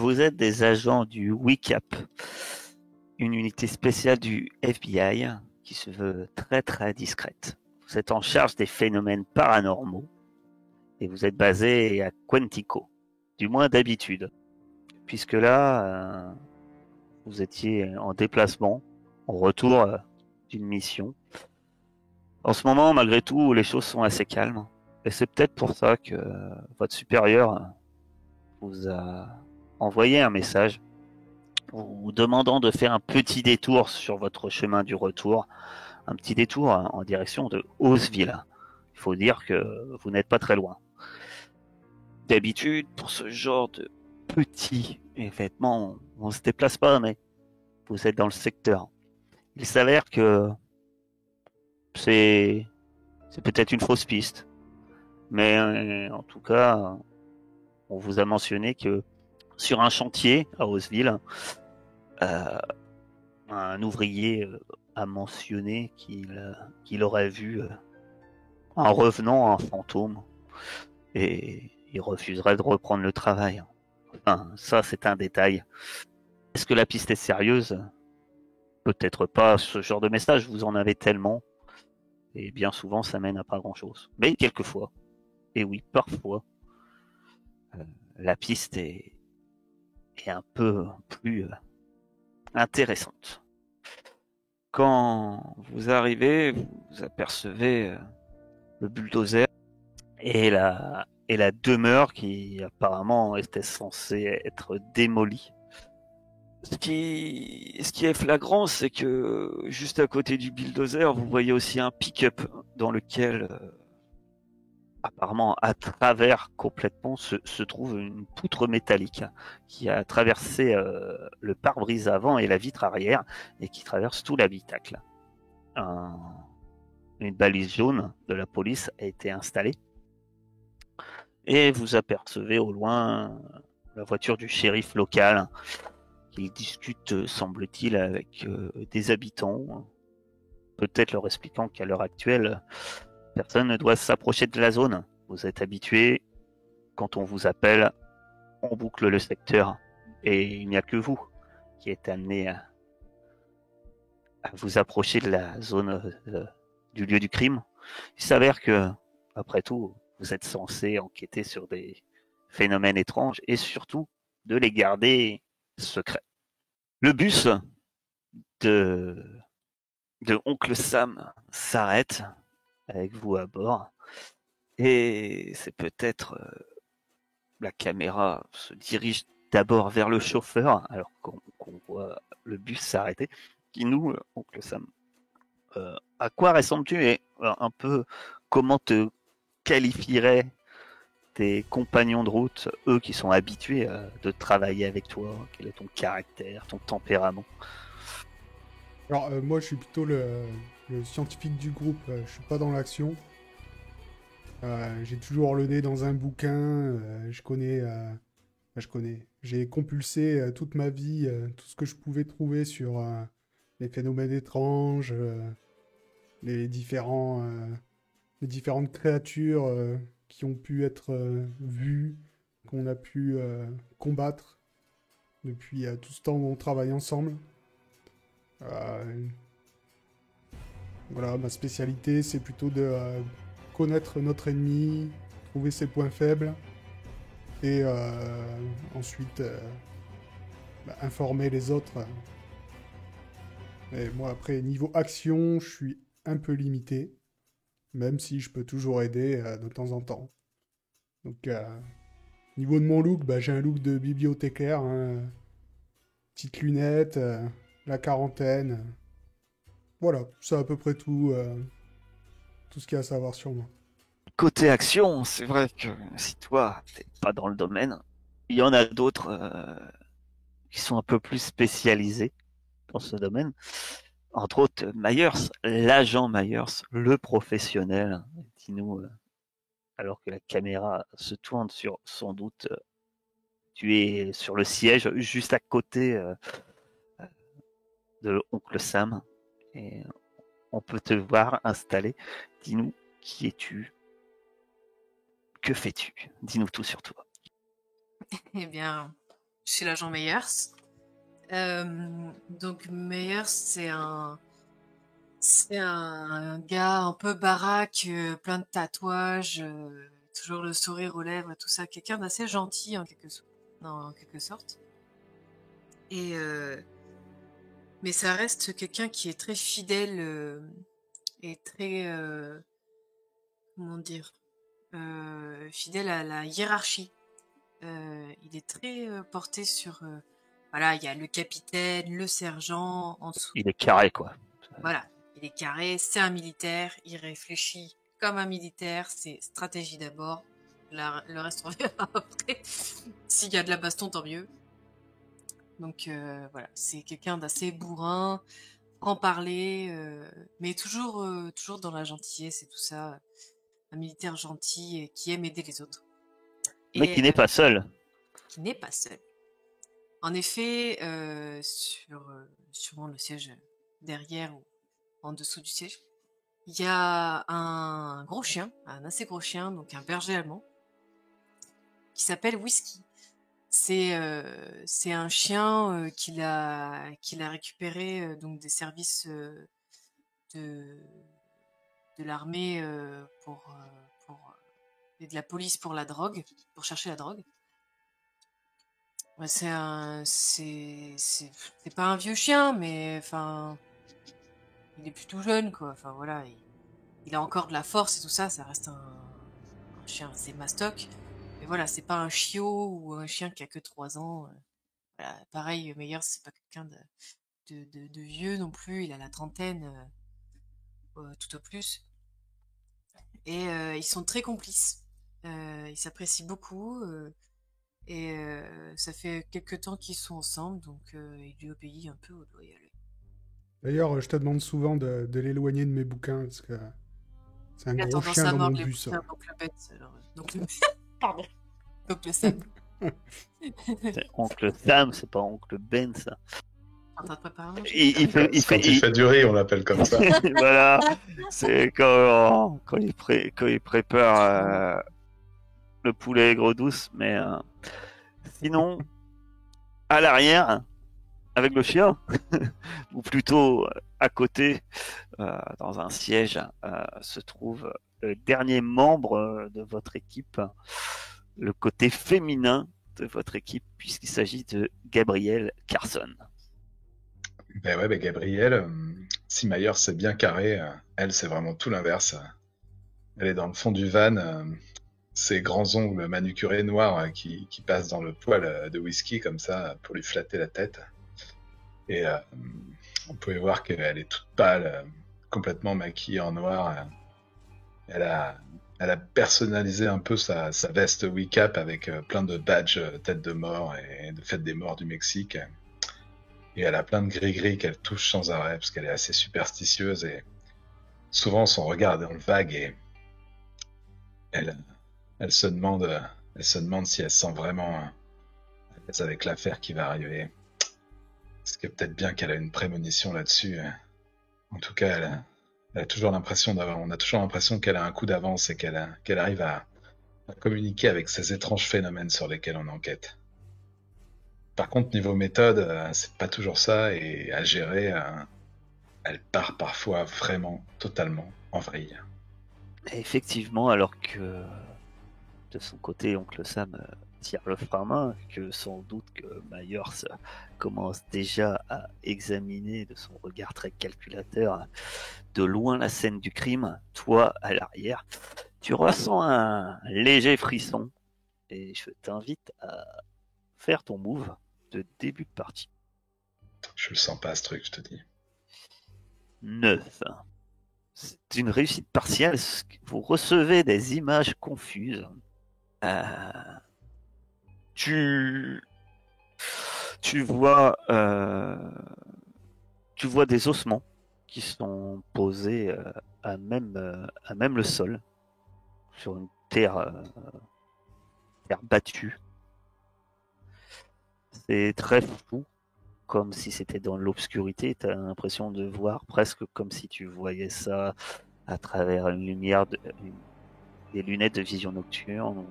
Vous êtes des agents du WICAP, une unité spéciale du FBI qui se veut très très discrète. Vous êtes en charge des phénomènes paranormaux et vous êtes basé à Quantico, du moins d'habitude, puisque là, vous étiez en déplacement, en retour d'une mission. En ce moment, malgré tout, les choses sont assez calmes et c'est peut-être pour ça que votre supérieur vous a envoyé un message vous demandant de faire un petit détour sur votre chemin du retour, un petit détour en direction de Haussville. Il faut dire que vous n'êtes pas très loin. D'habitude, pour ce genre de petits événements, on ne se déplace pas, mais vous êtes dans le secteur. Il s'avère que c'est peut-être une fausse piste, mais en tout cas, on vous a mentionné que sur un chantier à Haussville, un ouvrier a mentionné qu'il aurait vu en revenant un fantôme et il refuserait de reprendre le travail. Enfin, ça c'est un détail. Est-ce que la piste est sérieuse? Peut-être pas. Ce genre de message, vous en avez tellement. Et bien souvent, ça mène à pas grand-chose. Mais quelquefois, et oui, parfois, la piste est un peu plus intéressante. Quand vous arrivez, vous apercevez le bulldozer et la demeure qui apparemment était censée être démolie. Ce qui est flagrant, c'est que juste à côté du bulldozer, vous voyez aussi un pick-up dans lequel apparemment à travers complètement se trouve une poutre métallique qui a traversé le pare-brise avant et la vitre arrière et qui traverse tout l'habitacle. Une balise jaune de la police a été installée et vous apercevez au loin la voiture du shérif local qui discute, semble-t-il, avec des habitants, peut-être leur expliquant qu'à l'heure actuelle, personne ne doit s'approcher de la zone. Vous êtes habitué, quand on vous appelle, on boucle le secteur et il n'y a que vous qui êtes amené à vous approcher de la zone du lieu du crime. Il s'avère que, après tout, vous êtes censé enquêter sur des phénomènes étranges et surtout de les garder secrets. Le bus de Oncle Sam s'arrête avec vous à bord et c'est peut-être la caméra se dirige d'abord vers le chauffeur alors qu'on voit le bus s'arrêter. Dis-nous, Oncle Sam, à quoi ressembles-tu et un peu comment te qualifieraient tes compagnons de route, eux qui sont habitués de travailler avec toi? Quel est ton caractère, ton tempérament? Alors, moi, je suis plutôt le scientifique du groupe. Je suis pas dans l'action. J'ai toujours le nez dans un bouquin. Je connais. Je connais. J'ai compulsé toute ma vie tout ce que je pouvais trouver sur les phénomènes étranges, les différentes créatures qui ont pu être vues, qu'on a pu combattre depuis tout ce temps où on travaille ensemble. Euh, Voilà, ma spécialité, c'est plutôt de connaître notre ennemi, trouver ses points faibles, et ensuite informer les autres. Et moi, après, niveau action, je suis un peu limité, même si je peux toujours aider de temps en temps. Donc, niveau de mon look, bah, j'ai un look de bibliothécaire, hein, petites lunettes, la quarantaine. Voilà, c'est à peu près tout ce qu'il y a à savoir sur moi. Côté action, c'est vrai que si toi, t'es pas dans le domaine, il y en a d'autres qui sont un peu plus spécialisés dans ce domaine. Entre autres, Myers, l'agent Myers, le professionnel. Dis-nous, alors que la caméra se tourne sur, sans doute, tu es sur le siège juste à côté de Oncle Sam et on peut te voir installé. Dis-nous, qui es-tu? Que fais-tu? Dis-nous tout sur toi. Eh bien, chez l'agent Meyers. Donc Meyers, c'est un gars un peu baraque, plein de tatouages, toujours le sourire aux lèvres, tout ça, quelqu'un d'assez gentil en quelque sorte. Et mais ça reste quelqu'un qui est très fidèle et très comment dire, fidèle à la hiérarchie. Il est très porté sur voilà, il y a le capitaine, le sergent en dessous. Il est carré, quoi. Voilà, il est carré, c'est un militaire, il réfléchit comme un militaire, c'est stratégie d'abord, le reste on verra après. S'il y a de la baston, tant mieux. Donc voilà, c'est quelqu'un d'assez bourrin, franc-parler, mais toujours dans la gentillesse et tout ça. Un militaire gentil et qui aime aider les autres. Mais qui n'est pas seul. Qui n'est pas seul. En effet, sûrement le siège derrière ou en dessous du siège, il y a un gros chien, un assez gros chien, donc un berger allemand, qui s'appelle Whisky. C'est un chien qu'il a récupéré donc des services de l'armée et de la police pour la drogue, pour chercher la drogue. Ouais, c'est pas un vieux chien, mais enfin, il est plutôt jeune, quoi. Enfin voilà, il a encore de la force et tout ça. Ça reste un chien assez mastoc. Mais voilà, c'est pas un chiot ou un chien qui a que 3 ans. Voilà, pareil, Meyer, c'est pas quelqu'un de vieux non plus. Il a la trentaine, tout au plus. Et ils sont très complices. Ils s'apprécient beaucoup. Et ça fait quelques temps qu'ils sont ensemble, donc il lui obéit un peu au doigt et à l'œil. D'ailleurs, je te demande souvent de l'éloigner de mes bouquins, parce que c'est un Il a gros tendance chien à dans mon mordre les bus. bouquins, donc le bête. Alors, pardon. Donc le Sam. C'est Oncle Sam, c'est pas Oncle Ben, ça. En train de préparer à manger. Il Quand il fait du riz, on l'appelle comme ça. Voilà, c'est quand il prépare le poulet aigre douce, mais sinon, à l'arrière, avec le chien, ou plutôt à côté, dans un siège, se trouve le dernier membre de votre équipe, le côté féminin de votre équipe, puisqu'il s'agit de Gabrielle Carson. Ben ouais, ben Gabrielle, si Mayer c'est bien carré, elle c'est vraiment tout l'inverse. Elle est dans le fond du van, ses grands ongles manucurés noirs qui passent dans le poil de whisky comme ça pour lui flatter la tête. Et on pouvait voir qu'elle est toute pâle, complètement maquillée en noir. Elle a personnalisé un peu sa veste WeCap avec plein de badges tête de mort et de fête des morts du Mexique. Et elle a plein de gris-gris qu'elle touche sans arrêt parce qu'elle est assez superstitieuse et souvent son regard est dans le vague et elle se demande si elle se sent vraiment à l'aise avec l'affaire qui va arriver. Est-ce que peut-être bien qu'elle a une prémonition là-dessus. En tout cas, on a toujours l'impression qu'elle a un coup d'avance et qu'elle arrive à communiquer avec ces étranges phénomènes sur lesquels on enquête. Par contre, niveau méthode, c'est pas toujours ça, et à gérer, elle part parfois vraiment totalement en vrille. Et effectivement, alors que de son côté, Oncle Sam tire le frein à main, que sans doute que Myers commence déjà à examiner de son regard très calculateur de loin la scène du crime, toi à l'arrière, tu ressens un léger frisson et je t'invite à faire ton move de début de partie. Je le sens pas ce truc, je te dis. 9. C'est une réussite partielle. Vous recevez des images confuses. Tu vois des ossements qui sont posés à même le sol, sur une terre battue. C'est très flou, comme si c'était dans l'obscurité. Tu as l'impression de voir presque comme si tu voyais ça à travers une lumière, des lunettes de vision nocturne,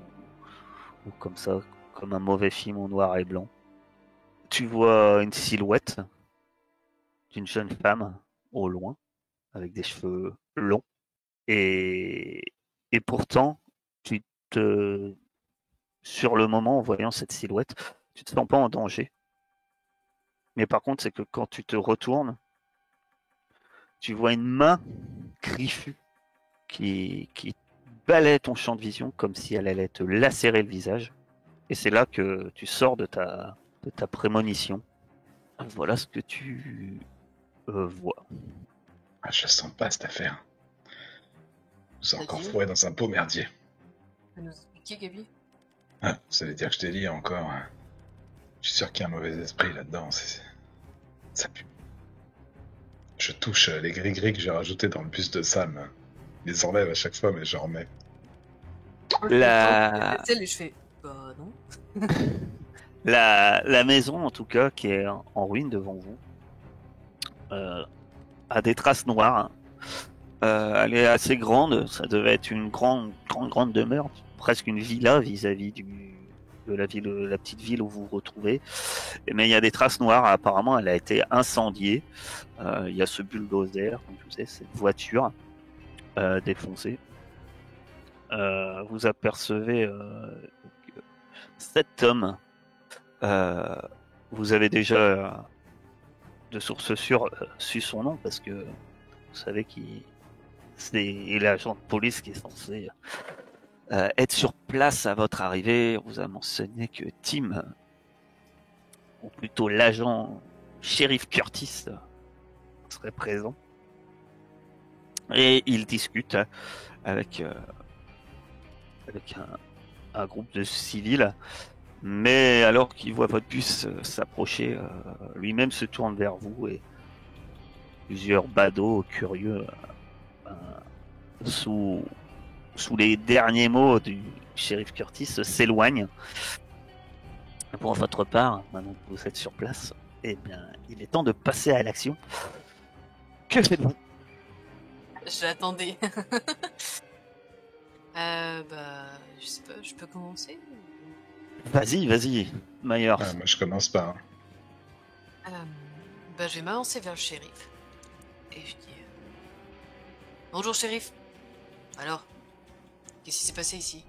ou comme ça, comme un mauvais film en noir et blanc. tu vois une silhouette d'une jeune femme au loin, avec des cheveux longs. Et, et pourtant, tu te, sur le moment, en voyant cette silhouette, tu te sens pas en danger. Mais par contre, c'est que quand tu te retournes, tu vois une main griffue qui balaie ton champ de vision comme si elle allait te lacérer le visage. Et c'est là que tu sors de ta prémonition. Voilà ce que tu vois. Ah, je la sens pas, cette affaire. Vous êtes encore C'est-à-dire fourré dans un pot merdier. Tu peux nous expliquer, Gabi? Ah, ça veut dire que je t'ai dit encore. Je suis sûr qu'il y a un mauvais esprit là-dedans. Ça pue. Je touche les gris-gris que j'ai rajoutés dans le bus de Sam. Ils les enlèvent à chaque fois, mais j'en remets. La... Et je fais, bah non. La maison, en tout cas, qui est en ruine devant vous, a des traces noires. Hein. Elle est assez grande, ça devait être une grande demeure, presque une villa vis-à-vis de la ville, la petite ville où vous vous retrouvez. Mais il y a des traces noires. Apparemment, elle a été incendiée. Il y a ce bulldozer, comme je vous disais, cette voiture défoncée. Vous apercevez cet homme. Vous avez déjà, de source sûre, su son nom parce que vous savez qu'il c'est l'agent de police qui est censé être sur place à votre arrivée. On vous a mentionné que Tim, ou plutôt l'agent shérif Curtis, serait présent. Et il discute avec un groupe de civils. Mais alors qu'il voit votre bus s'approcher, lui-même se tourne vers vous et plusieurs badauds curieux sous les derniers mots du shérif Curtis s'éloignent. Pour votre part, maintenant que vous êtes sur place, eh bien, il est temps de passer à l'action. Que faites-vous? Je l'attendais. Bah, je sais pas, je peux commencer? Vas-y, Myers. Ah, moi, je commence pas. Hein. Bah, je vais m'avancer vers le shérif. Et je dis... Bonjour, shérif. Alors, qu'est-ce qui s'est passé ici?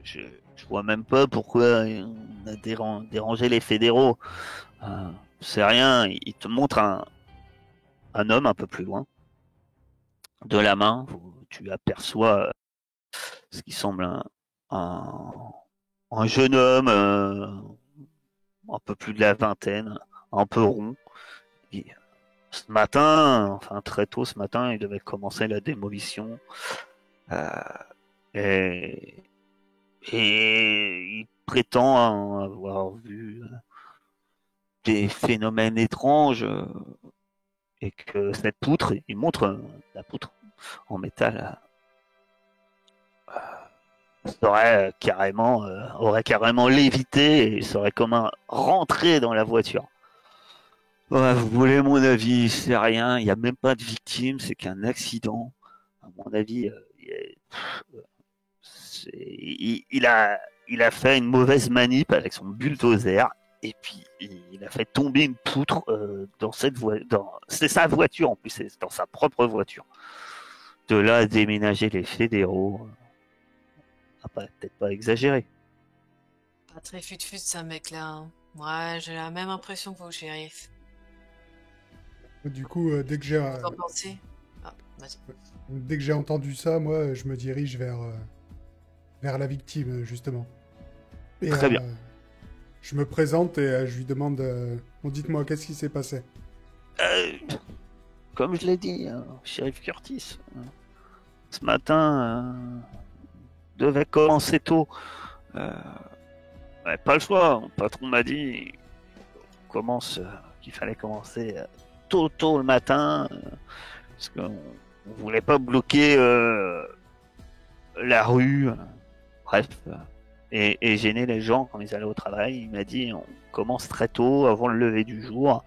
Je vois même pas pourquoi on a dérangé les fédéraux. C'est rien, il te montre un homme un peu plus loin. De la main, tu aperçois ce qui semble un jeune homme, un peu plus de la vingtaine, un peu rond. Et ce matin, enfin très tôt ce matin, il devait commencer la démolition. Et il prétend avoir vu des phénomènes étranges et que cette poutre, il montre la poutre en métal, aurait carrément lévité et serait comme rentré dans la voiture. Ouais, vous voulez mon avis, c'est rien, il n'y a même pas de victime, c'est qu'un accident. À mon avis, il a fait une mauvaise manip avec son bulldozer et puis il a fait tomber une poutre dans cette voiture. C'est sa voiture en plus, c'est dans sa propre voiture. De là à déménager les fédéraux, peut-être pas exagéré. Pas très fut-fut ça, mec-là. Hein. Ouais, j'ai la même impression que vous, shérif. Du coup, dès que j'ai Qu'en pensez? Ah, vas-y. dès que j'ai entendu ça, moi, je me dirige vers la victime, justement. Et, Très bien. Je me présente et je lui demande dites-moi, qu'est-ce qui s'est passé? Comme je l'ai dit, shérif Curtis, ce matin devait commencer tôt. Pas le choix, mon patron m'a dit qu'il fallait commencer tôt le matin, parce qu'on voulait pas bloquer la rue, bref, et gêner les gens quand ils allaient au travail. Il m'a dit on commence très tôt, avant le lever du jour.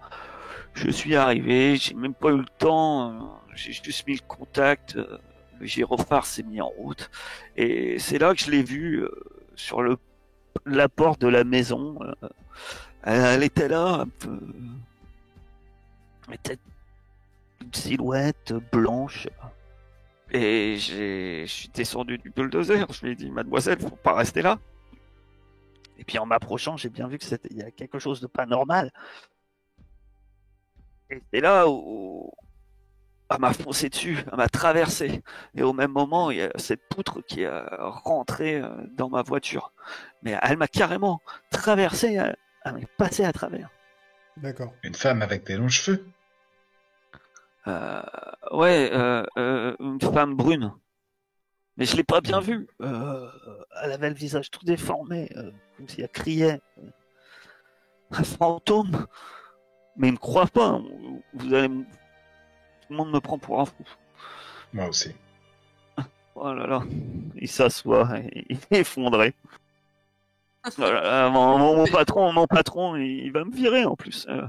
Je suis arrivé, j'ai même pas eu le temps, j'ai juste mis le contact, le gyrophare s'est mis en route, et c'est là que je l'ai vu sur le la porte de la maison. Elle était là, un peu. Elle était une silhouette blanche. Et je suis descendu du bulldozer. Je lui ai dit, mademoiselle, faut pas rester là. Et puis en m'approchant, j'ai bien vu que il y a quelque chose de pas normal. Et c'est là où elle m'a foncé dessus, elle m'a traversé. Et au même moment, il y a cette poutre qui est rentrée dans ma voiture. Mais elle m'a carrément traversé, elle m'est passée à travers. D'accord. Une femme avec des longs cheveux. Ouais, une femme brune. Mais je l'ai pas bien vue. Elle avait le visage tout déformé, comme si elle criait. Un fantôme. Mais il me croit pas. Hein. Vous allez, tout le monde me prend pour un fou. Moi aussi. Oh là là. Il s'assoit, il est effondré. Oh là là, mon patron, il va me virer en plus. Ne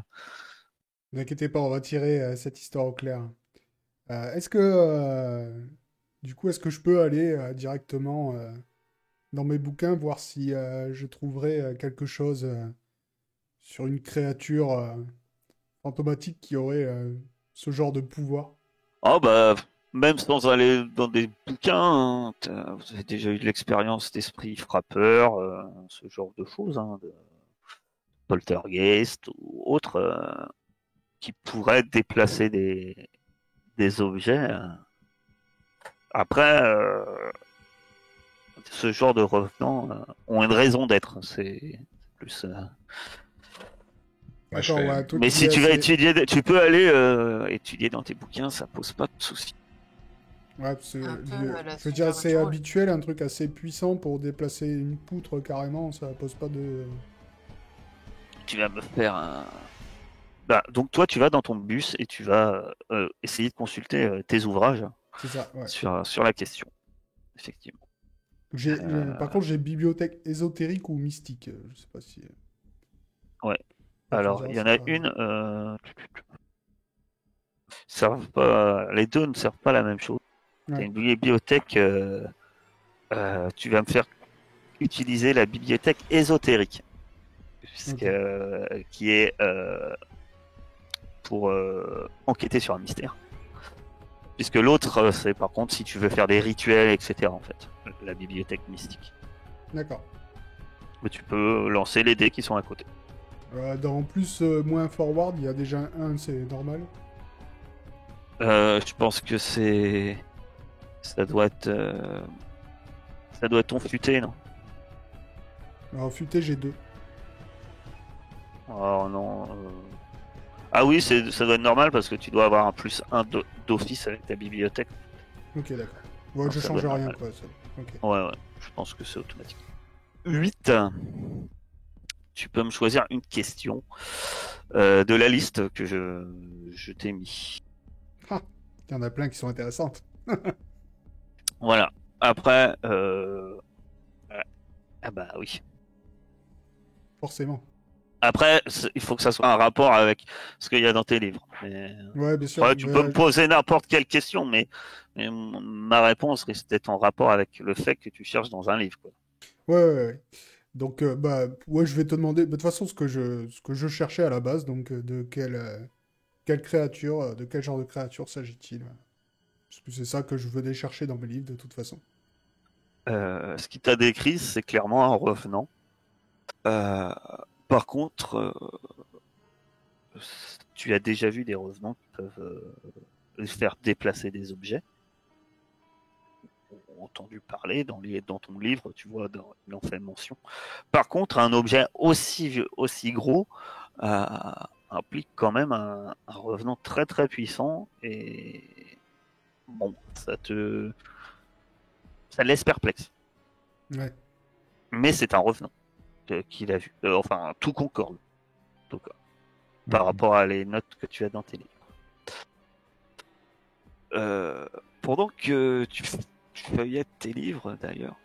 vous inquiétez pas, on va tirer cette histoire au clair. Est-ce que, du coup, est-ce que je peux aller directement dans mes bouquins voir si je trouverai quelque chose sur une créature fantomatique qui aurait ce genre de pouvoir? Oh bah, même sans aller dans des bouquins, hein, vous avez déjà eu de l'expérience d'esprit frappeur, ce genre de choses, hein, de poltergeist ou autre, qui pourraient déplacer des objets. Après, ce genre de revenants ont une raison d'être. C'est plus. Moi, je D'accord, fais. ouais, toi, Mais tu si dis tu vas assez... étudier, tu peux aller étudier dans tes bouquins, ça pose pas de soucis. Ouais, parce que, Un peu à la je veux dire, c'est Supernatural. habituel, un truc assez puissant pour déplacer une poutre carrément, ça pose pas de... Tu vas me faire un. Bah, donc toi, tu vas dans ton bus et tu vas essayer de consulter tes ouvrages C'est ça, ouais. sur la question, effectivement. Par contre, j'ai bibliothèque ésotérique ou mystique, je sais pas si... Ouais. Ouais, tu me Alors, diras, il y en c'est a pas... une. Servent pas, les deux ne servent pas la même chose. T'as Ouais, une bibliothèque. Tu vas me faire utiliser la bibliothèque ésotérique, puisque, ok. qui est pour enquêter sur un mystère. Puisque l'autre, c'est par contre si tu veux faire des rituels, etc. En fait, la bibliothèque mystique. D'accord. Mais tu peux lancer les dés qui sont à côté. Dans plus, moins forward, il y a déjà un, c'est normal. Je pense que ça doit être ton futé, non? Alors, futé, j'ai 2. Oh non. Ah oui, ça doit être normal parce que tu dois avoir un plus 1 d'office avec ta bibliothèque. Ok, d'accord. Ouais, Non, je ça change doit être rien, normal. quoi. Ça. Ok. Ouais, je pense que c'est automatique. 8. Tu peux me choisir une question de la liste que je t'ai mis. Ah, il y en a plein qui sont intéressantes. Voilà. Après, ah bah oui. Forcément. Après, il faut que ça soit un rapport avec ce qu'il y a dans tes livres. Ouais, bien sûr. Ouais, tu peux me poser n'importe quelle question, mais ma réponse risque d'être en rapport avec le fait que tu cherches dans un livre, quoi. Ouais. Donc, bah, ouais, je vais te demander. Bah, de toute façon, ce que je cherchais à la base, donc, de quelle créature, de quel genre de créature s'agit-il? Parce que c'est ça que je venais chercher dans mes livres, de toute façon. Ce qui t'a décrit, c'est clairement un revenant. Euh, Par contre, tu as déjà vu des revenants qui peuvent faire déplacer des objets. Entendu parler dans ton livre, tu vois, il en fait mention. Par contre, un objet aussi gros implique quand même un revenant très très puissant et bon, ça te laisse perplexe. Ouais. Mais c'est un revenant qu'il a vu. Enfin, tout concorde, en tout cas, par rapport à les notes que tu as dans tes livres. Pendant que tu feuillettes tes livres, d'ailleurs,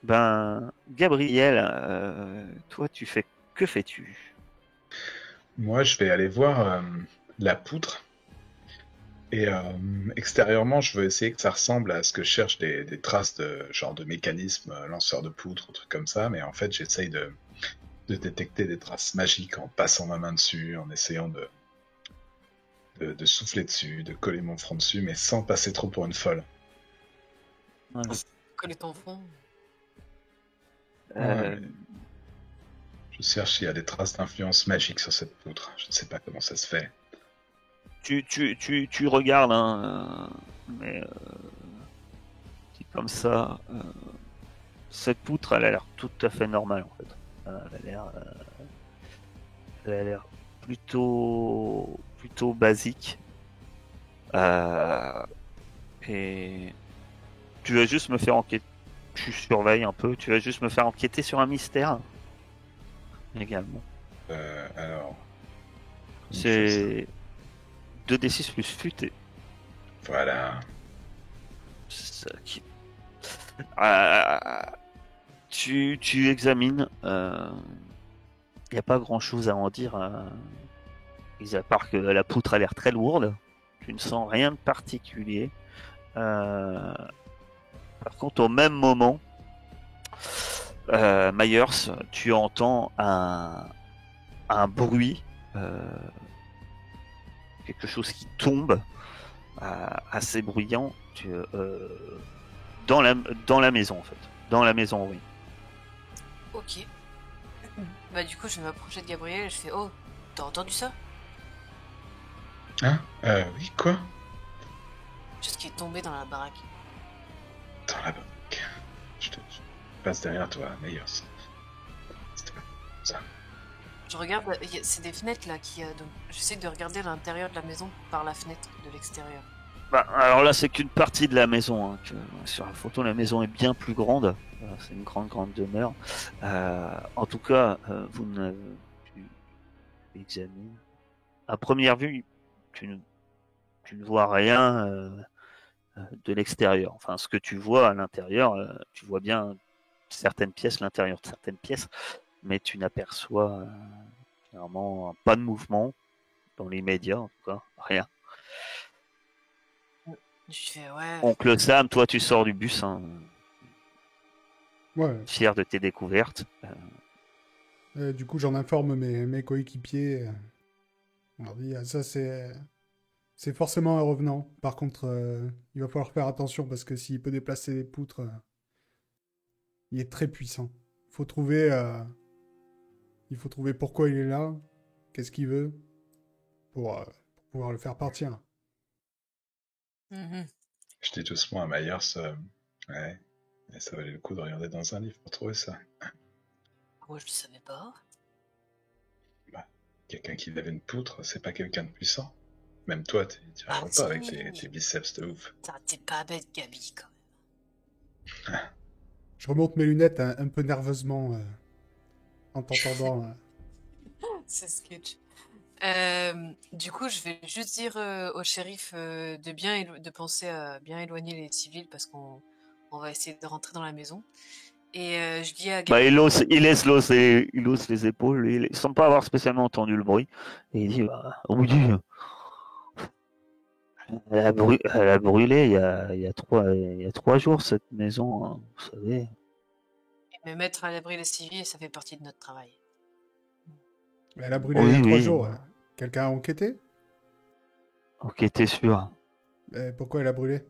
ben, Gabriel, toi, que fais-tu? Moi, je vais aller voir la poutre Et extérieurement, je veux essayer que ça ressemble à ce que je cherche des traces de genre de mécanisme, lanceur de poutre, trucs comme ça, mais en fait j'essaye de détecter des traces magiques en passant ma main dessus, en essayant de souffler dessus, de coller mon front dessus, mais sans passer trop pour une folle. Voilà. Coller ton front. Euh, mais je cherche s'il y a des traces d'influence magique sur cette poutre. Je ne sais pas comment ça se fait. tu regardes, hein, mais c'est comme ça. Cette poutre, elle a l'air tout à fait normale en fait. Elle a l'air plutôt basique. Et tu vas juste me faire enquêter. Tu surveilles un peu. Tu vas juste me faire enquêter sur un mystère également. Alors, C'est 2d6 plus futé. voilà. C'est ça qui. Tu examines. Il n'y a pas grand chose à en dire. Mis à part que la poutre a l'air très lourde. Tu ne sens rien de particulier. Par contre, au même moment, Myers, tu entends un bruit. Quelque chose qui tombe assez bruyant dans la maison en fait. Dans la maison, oui. Ok. Bah du coup je vais m'approcher de Gabriel et je fais oh, t'as entendu ça? Hein oui, quoi? Juste qui est tombé dans la baraque. Dans la banque. Je passe derrière toi, Meyers. C'était pas ça. Je regarde, c'est des fenêtres là qui donc j'essaie de regarder l'intérieur de la maison par la fenêtre de l'extérieur. Bah, alors là, c'est qu'une partie de la maison. Hein, sur la photo, la maison est bien plus grande. C'est une grande demeure. En tout cas, vous ne tu examines. À première vue, tu ne vois rien de l'extérieur. Enfin, ce que tu vois à l'intérieur, tu vois bien certaines pièces, l'intérieur de certaines pièces, mais tu n'aperçois clairement pas de mouvement dans les médias, en tout cas, rien. Je fais ouais. Oncle Sam, toi, tu sors du bus, hein, Ouais. fier de tes découvertes. Du coup, j'en informe mes coéquipiers. On leur dit, ah, ça c'est forcément un revenant. Par contre, il va falloir faire attention parce que s'il peut déplacer les poutres, il est très puissant. Faut trouver, il faut trouver pourquoi il est là, qu'est-ce qu'il veut, pour pouvoir le faire partir. Mhm. Je dis doucement à Myers, ouais, et ça valait le coup de regarder dans un livre pour trouver ça. Moi je le savais pas. Quelqu'un qui lève une poutre, c'est pas quelqu'un de puissant. Même toi, tu n'y arriveras Ah, pas avec si. tes biceps de ouf. T'es pas bête, Gabi, quand même. Je remonte mes lunettes un peu nerveusement en t'entendant. C'est sketch. Du coup, je vais juste dire au shérif de penser à bien éloigner les civils parce qu'on va essayer de rentrer dans la maison. Et je dis à Bah, Gabriel. il hausse les épaules, il semble pas avoir spécialement entendu le bruit. Et il dit, bah, oui, elle a brûlé il y a 3 jours cette maison, hein, vous savez. Me mettre à l'abri des civils, ça fait partie de notre travail. Elle a brûlé il y a Oui, 3 oui. jours. Quelqu'un a enquêté? Ok, t'es sûr. Pourquoi elle a brûlé?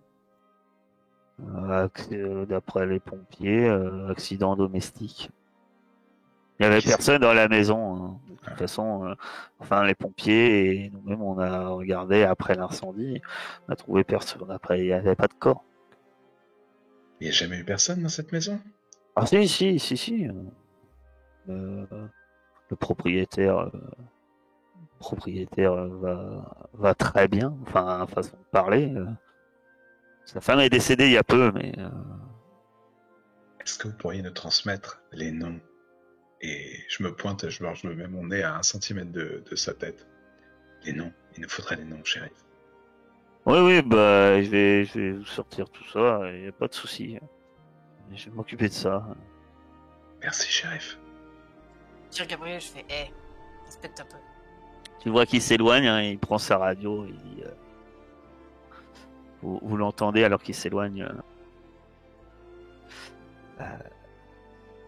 D'après les pompiers, accident domestique. Il n'y avait personne dans la maison. Hein. De toute façon, enfin les pompiers et nous-mêmes on a regardé après l'incendie, on a trouvé personne. Après il n'y avait pas de corps. Il n'y a jamais eu personne dans cette maison? Ah si. Le propriétaire va très bien. Enfin façon de parler. Sa femme est décédée il y a peu, mais Est-ce que vous pourriez nous transmettre les noms? Et je me pointe, je me mets mon nez à 1 centimètre de sa tête. Les noms, il nous faudrait les noms, shérif. oui, bah je vais vous sortir tout ça, il n'y a pas de souci. Je vais m'occuper de ça. Merci, shérif. Je dis à Gabriel, je fais respecte un peu. Tu vois qu'il s'éloigne, hein, il prend sa radio, il dit vous l'entendez alors qu'il s'éloigne.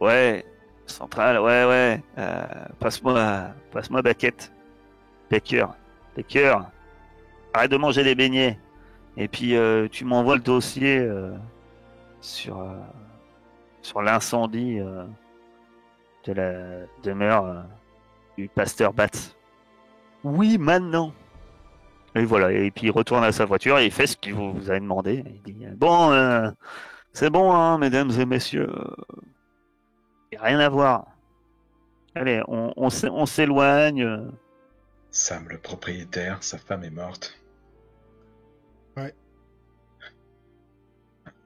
Ouais, centrale, ouais. Passe-moi Beckett. Baker. Arrête de manger des beignets. Et puis tu m'envoies le dossier sur l'incendie de la demeure du pasteur Batts. Oui, maintenant. Et voilà. Et puis il retourne à sa voiture et il fait ce qu'il vous avez demandé. Il dit bon, c'est bon, hein, mesdames et messieurs. Y a rien à voir. Allez, on s'éloigne. Sam, le propriétaire, sa femme est morte.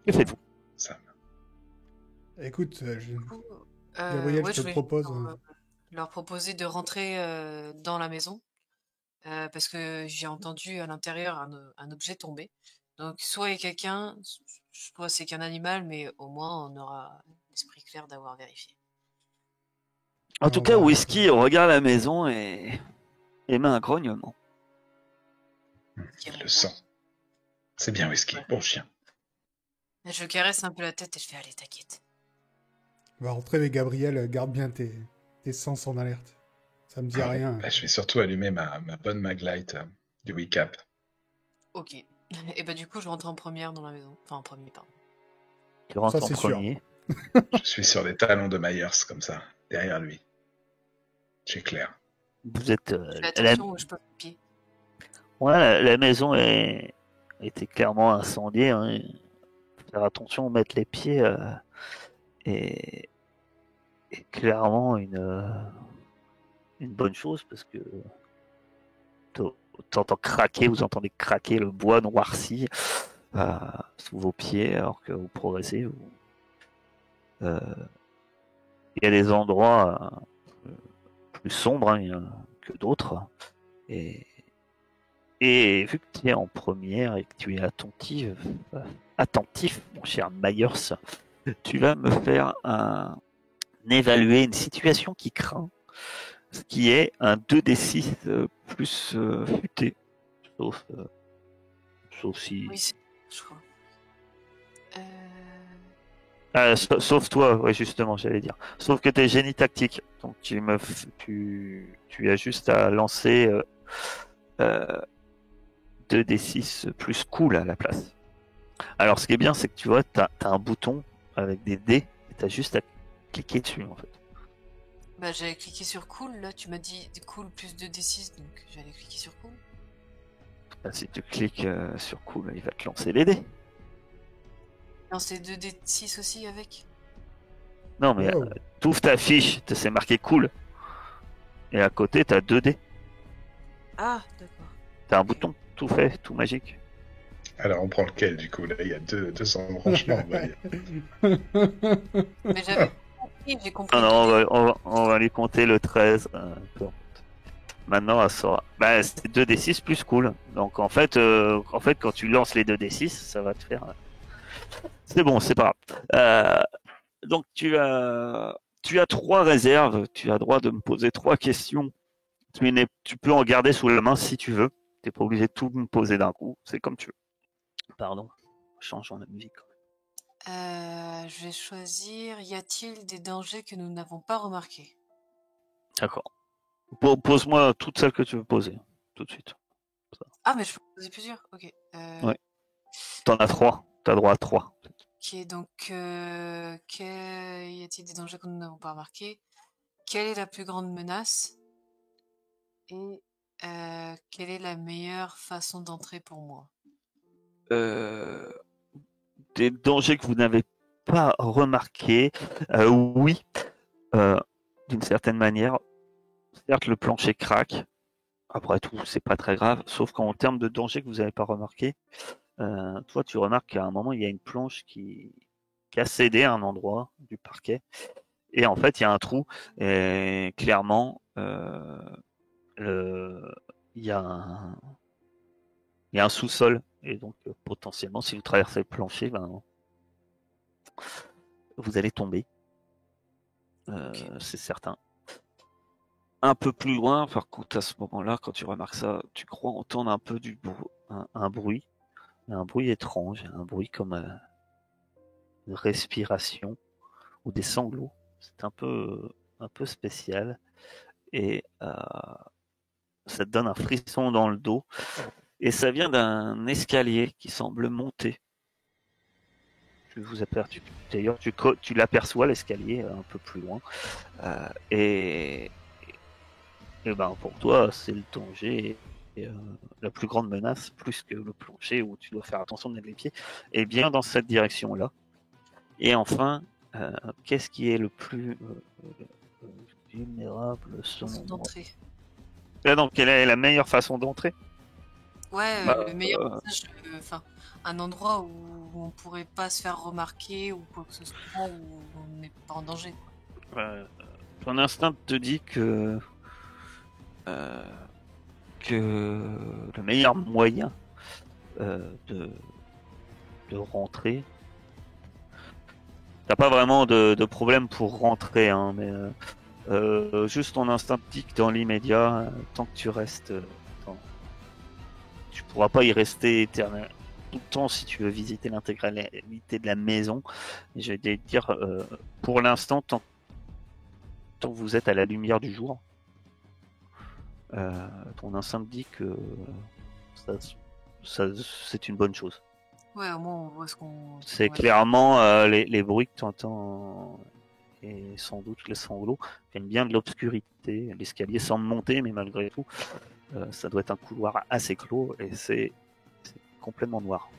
Que faites-vous? Sam. Écoute, Du coup, Gabriel, ouais, je te voulais propose. leur proposer de rentrer dans la maison parce que j'ai entendu à l'intérieur un objet tomber. Donc, soit il y a quelqu'un, soit c'est qu'un animal, mais au moins on aura l'esprit clair d'avoir vérifié. En tout on cas, va Whisky regarde la maison et émet un grognement. Il le sent. C'est bien, Whisky. Ouais. Bon chien. Et je caresse un peu la tête et je fais allez, t'inquiète. On va rentrer, mais Gabriel, garde bien tes sens en alerte. Ça me dit rien. Bah, je vais surtout allumer ma bonne Maglite du Wicap. Ok. Et bah du coup, je rentre en première dans la maison. Enfin, en premier, pardon. Tu rentres Ça, en c'est sûr. premier. Je suis sur les talons de Myers, comme ça, derrière lui. J'éclaire. Vous êtes. Je fais attention où je pose le pied. Ouais, la maison était clairement incendiée. Hein. Faire attention, mettre les pieds est clairement une bonne chose parce que t'entends craquer, vous entendez craquer le bois noirci sous vos pieds alors que vous progressez. Il y a des endroits plus sombres que d'autres. Et vu que tu es en première et que tu es attentif, mon cher Myers, tu vas me faire évaluer une situation qui craint, ce qui est un 2d6 plus futé. Sauf si... Oui, c'est je crois. sauf toi, ouais, justement, j'allais dire. Sauf que tu es génie tactique. Donc tu as juste à lancer 2d6 plus cool à la place. Alors ce qui est bien, c'est que tu vois, t'as un bouton avec des dés et t'as juste à cliquer dessus en fait. Bah, j'allais cliquer sur cool, là, tu m'as dit cool plus 2d6, donc j'allais cliquer sur cool. Bah, si tu cliques sur cool, il va te lancer les dés. Non, c'est 2d6 aussi avec. Non mais Wow. t'ouvres ta fiche, c'est marqué cool. Et à côté, t'as 2 dés. Ah, d'accord. T'as un bouton tout fait, tout magique. Alors, on prend lequel, du coup? Là, il y a deux embranchements, on va dire. Mais j'avais compris, j'ai compris. Ah non, le 2D. on va lui compter le 13. Maintenant, elle sera. Bah, c'est 2d6 plus cool. Donc en fait, quand tu lances les 2d6, ça va te faire. C'est bon, c'est pas grave. Donc tu as 3 réserves. Tu as droit de me poser 3 questions. Tu peux en garder sous la main si tu veux. T'es pas obligé de tout me poser d'un coup. C'est comme tu veux. Pardon. Changeons la musique. Je vais choisir. Y a-t-il des dangers que nous n'avons pas remarqués? D'accord. Pose-moi toutes celles que tu veux poser. Tout de suite. Ah, mais je peux en poser plusieurs. Ok. Ouais. T'en as 3. T'as droit à 3. Ok, donc y a-t-il des dangers que nous n'avons pas remarqués? Quelle est la plus grande menace? Et quelle est la meilleure façon d'entrer pour moi? Des dangers que vous n'avez pas remarqués. Oui. D'une certaine manière. Certes, le plancher craque. Après tout, c'est pas très grave. Sauf qu'en termes de danger que vous n'avez pas remarqué, toi, tu remarques qu'à un moment, il y a une planche qui a cédé à un endroit du parquet. Et en fait, il y a un trou. Et clairement, il y a un sous-sol. Et donc, potentiellement, si vous traversez le plancher, vous allez tomber. Ok. C'est certain. Un peu plus loin, par contre, à ce moment-là, quand tu remarques ça, tu crois entendre un peu un bruit. un bruit étrange, un bruit comme une respiration ou des sanglots. C'est un peu spécial et ça te donne un frisson dans le dos et ça vient d'un escalier qui semble monter. D'ailleurs, tu l'aperçois l'escalier un peu plus loin et ben pour toi c'est le danger. Et, la plus grande menace, plus que le plancher où tu dois faire attention de mettre les pieds, est bien dans cette direction-là. Et enfin, qu'est-ce qui est le plus vulnérable Façon d'entrée. Là, donc, quelle est la meilleure façon d'entrer? Ouais, Bah, le meilleur passage, enfin, un endroit où on pourrait pas se faire remarquer ou quoi que ce soit, où on n'est pas en danger. Ton instinct te dit que le meilleur moyen de rentrer. T'as pas vraiment de problème pour rentrer, hein, mais juste ton instinct te dit que dans l'immédiat, tant que tu restes, tu pourras pas y rester éternel tout le temps si tu veux visiter l'intégralité de la maison. Et je vais te dire, pour l'instant, tant que vous êtes à la lumière du jour, ton instinct te dit que c'est une bonne chose. Ouais, au moins on voit ce qu'on. C'est ouais. clairement les bruits que tu entends et sans doute les sanglots viennent bien de l'obscurité. L'escalier semble monter, mais malgré tout, ça doit être un couloir assez clos et c'est complètement noir.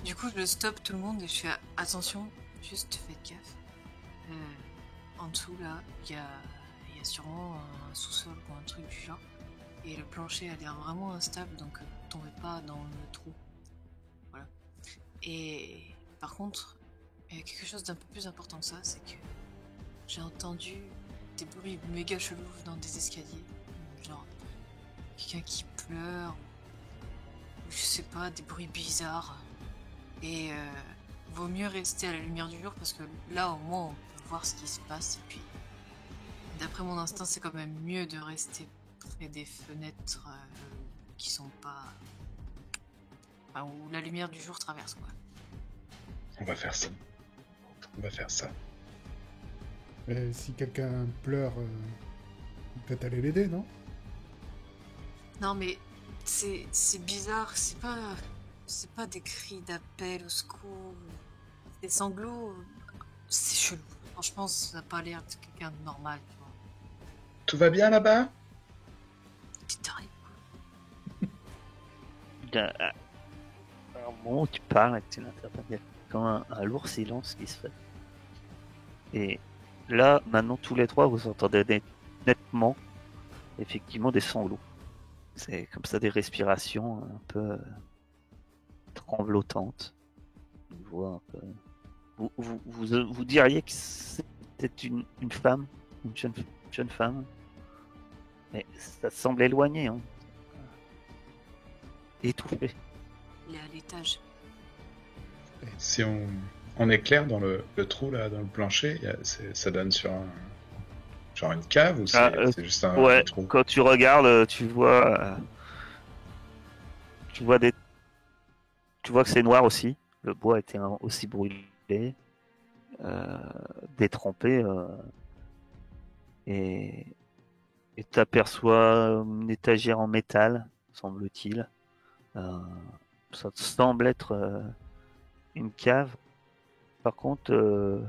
Du coup, je stoppe tout le monde et je fais attention, juste faites gaffe. En dessous là, il y a sûrement un sous-sol ou un truc du genre. Et le plancher a l'air vraiment instable, donc tombez pas dans le trou. Voilà. Et par contre, il y a quelque chose d'un peu plus important que ça, c'est que j'ai entendu des bruits méga chelous dans des escaliers. Genre quelqu'un qui pleure, ou je sais pas, des bruits bizarres. Et vaut mieux rester à la lumière du jour parce que là au moins on peut voir ce qui se passe. Et puis, d'après mon instinct, c'est quand même mieux de rester près des fenêtres qui sont pas. Enfin, où la lumière du jour traverse, quoi. On va faire ça. Si quelqu'un pleure, peut-être aller l'aider, non? Non, mais c'est bizarre, c'est pas des cris d'appel au secours, des sanglots, c'est chelou. Franchement, ça n'a pas l'air de quelqu'un de normal, tu vois. Tout va bien là-bas? T'es taré, Au moment où tu parles et que tu l'interprètes, il y a quand même un lourd silence qui se fait. Et là, maintenant, tous les trois, vous entendez nettement, effectivement, des sanglots. C'est comme ça des respirations un peu tremblotantes. Une voix un peu. Vous diriez que c'était une femme, une jeune femme, mais ça semble éloigné, hein. Étouffé. Il est à l'étage. Si on éclaire dans le trou là, dans le plancher, ça donne sur genre une cave ou c'est juste un trou? Quand tu regardes, tu vois que c'est noir aussi. Le bois était aussi brûlé, détrempé, et t'aperçois une étagère en métal, semble-t-il. Ça semble être une cave. Par contre,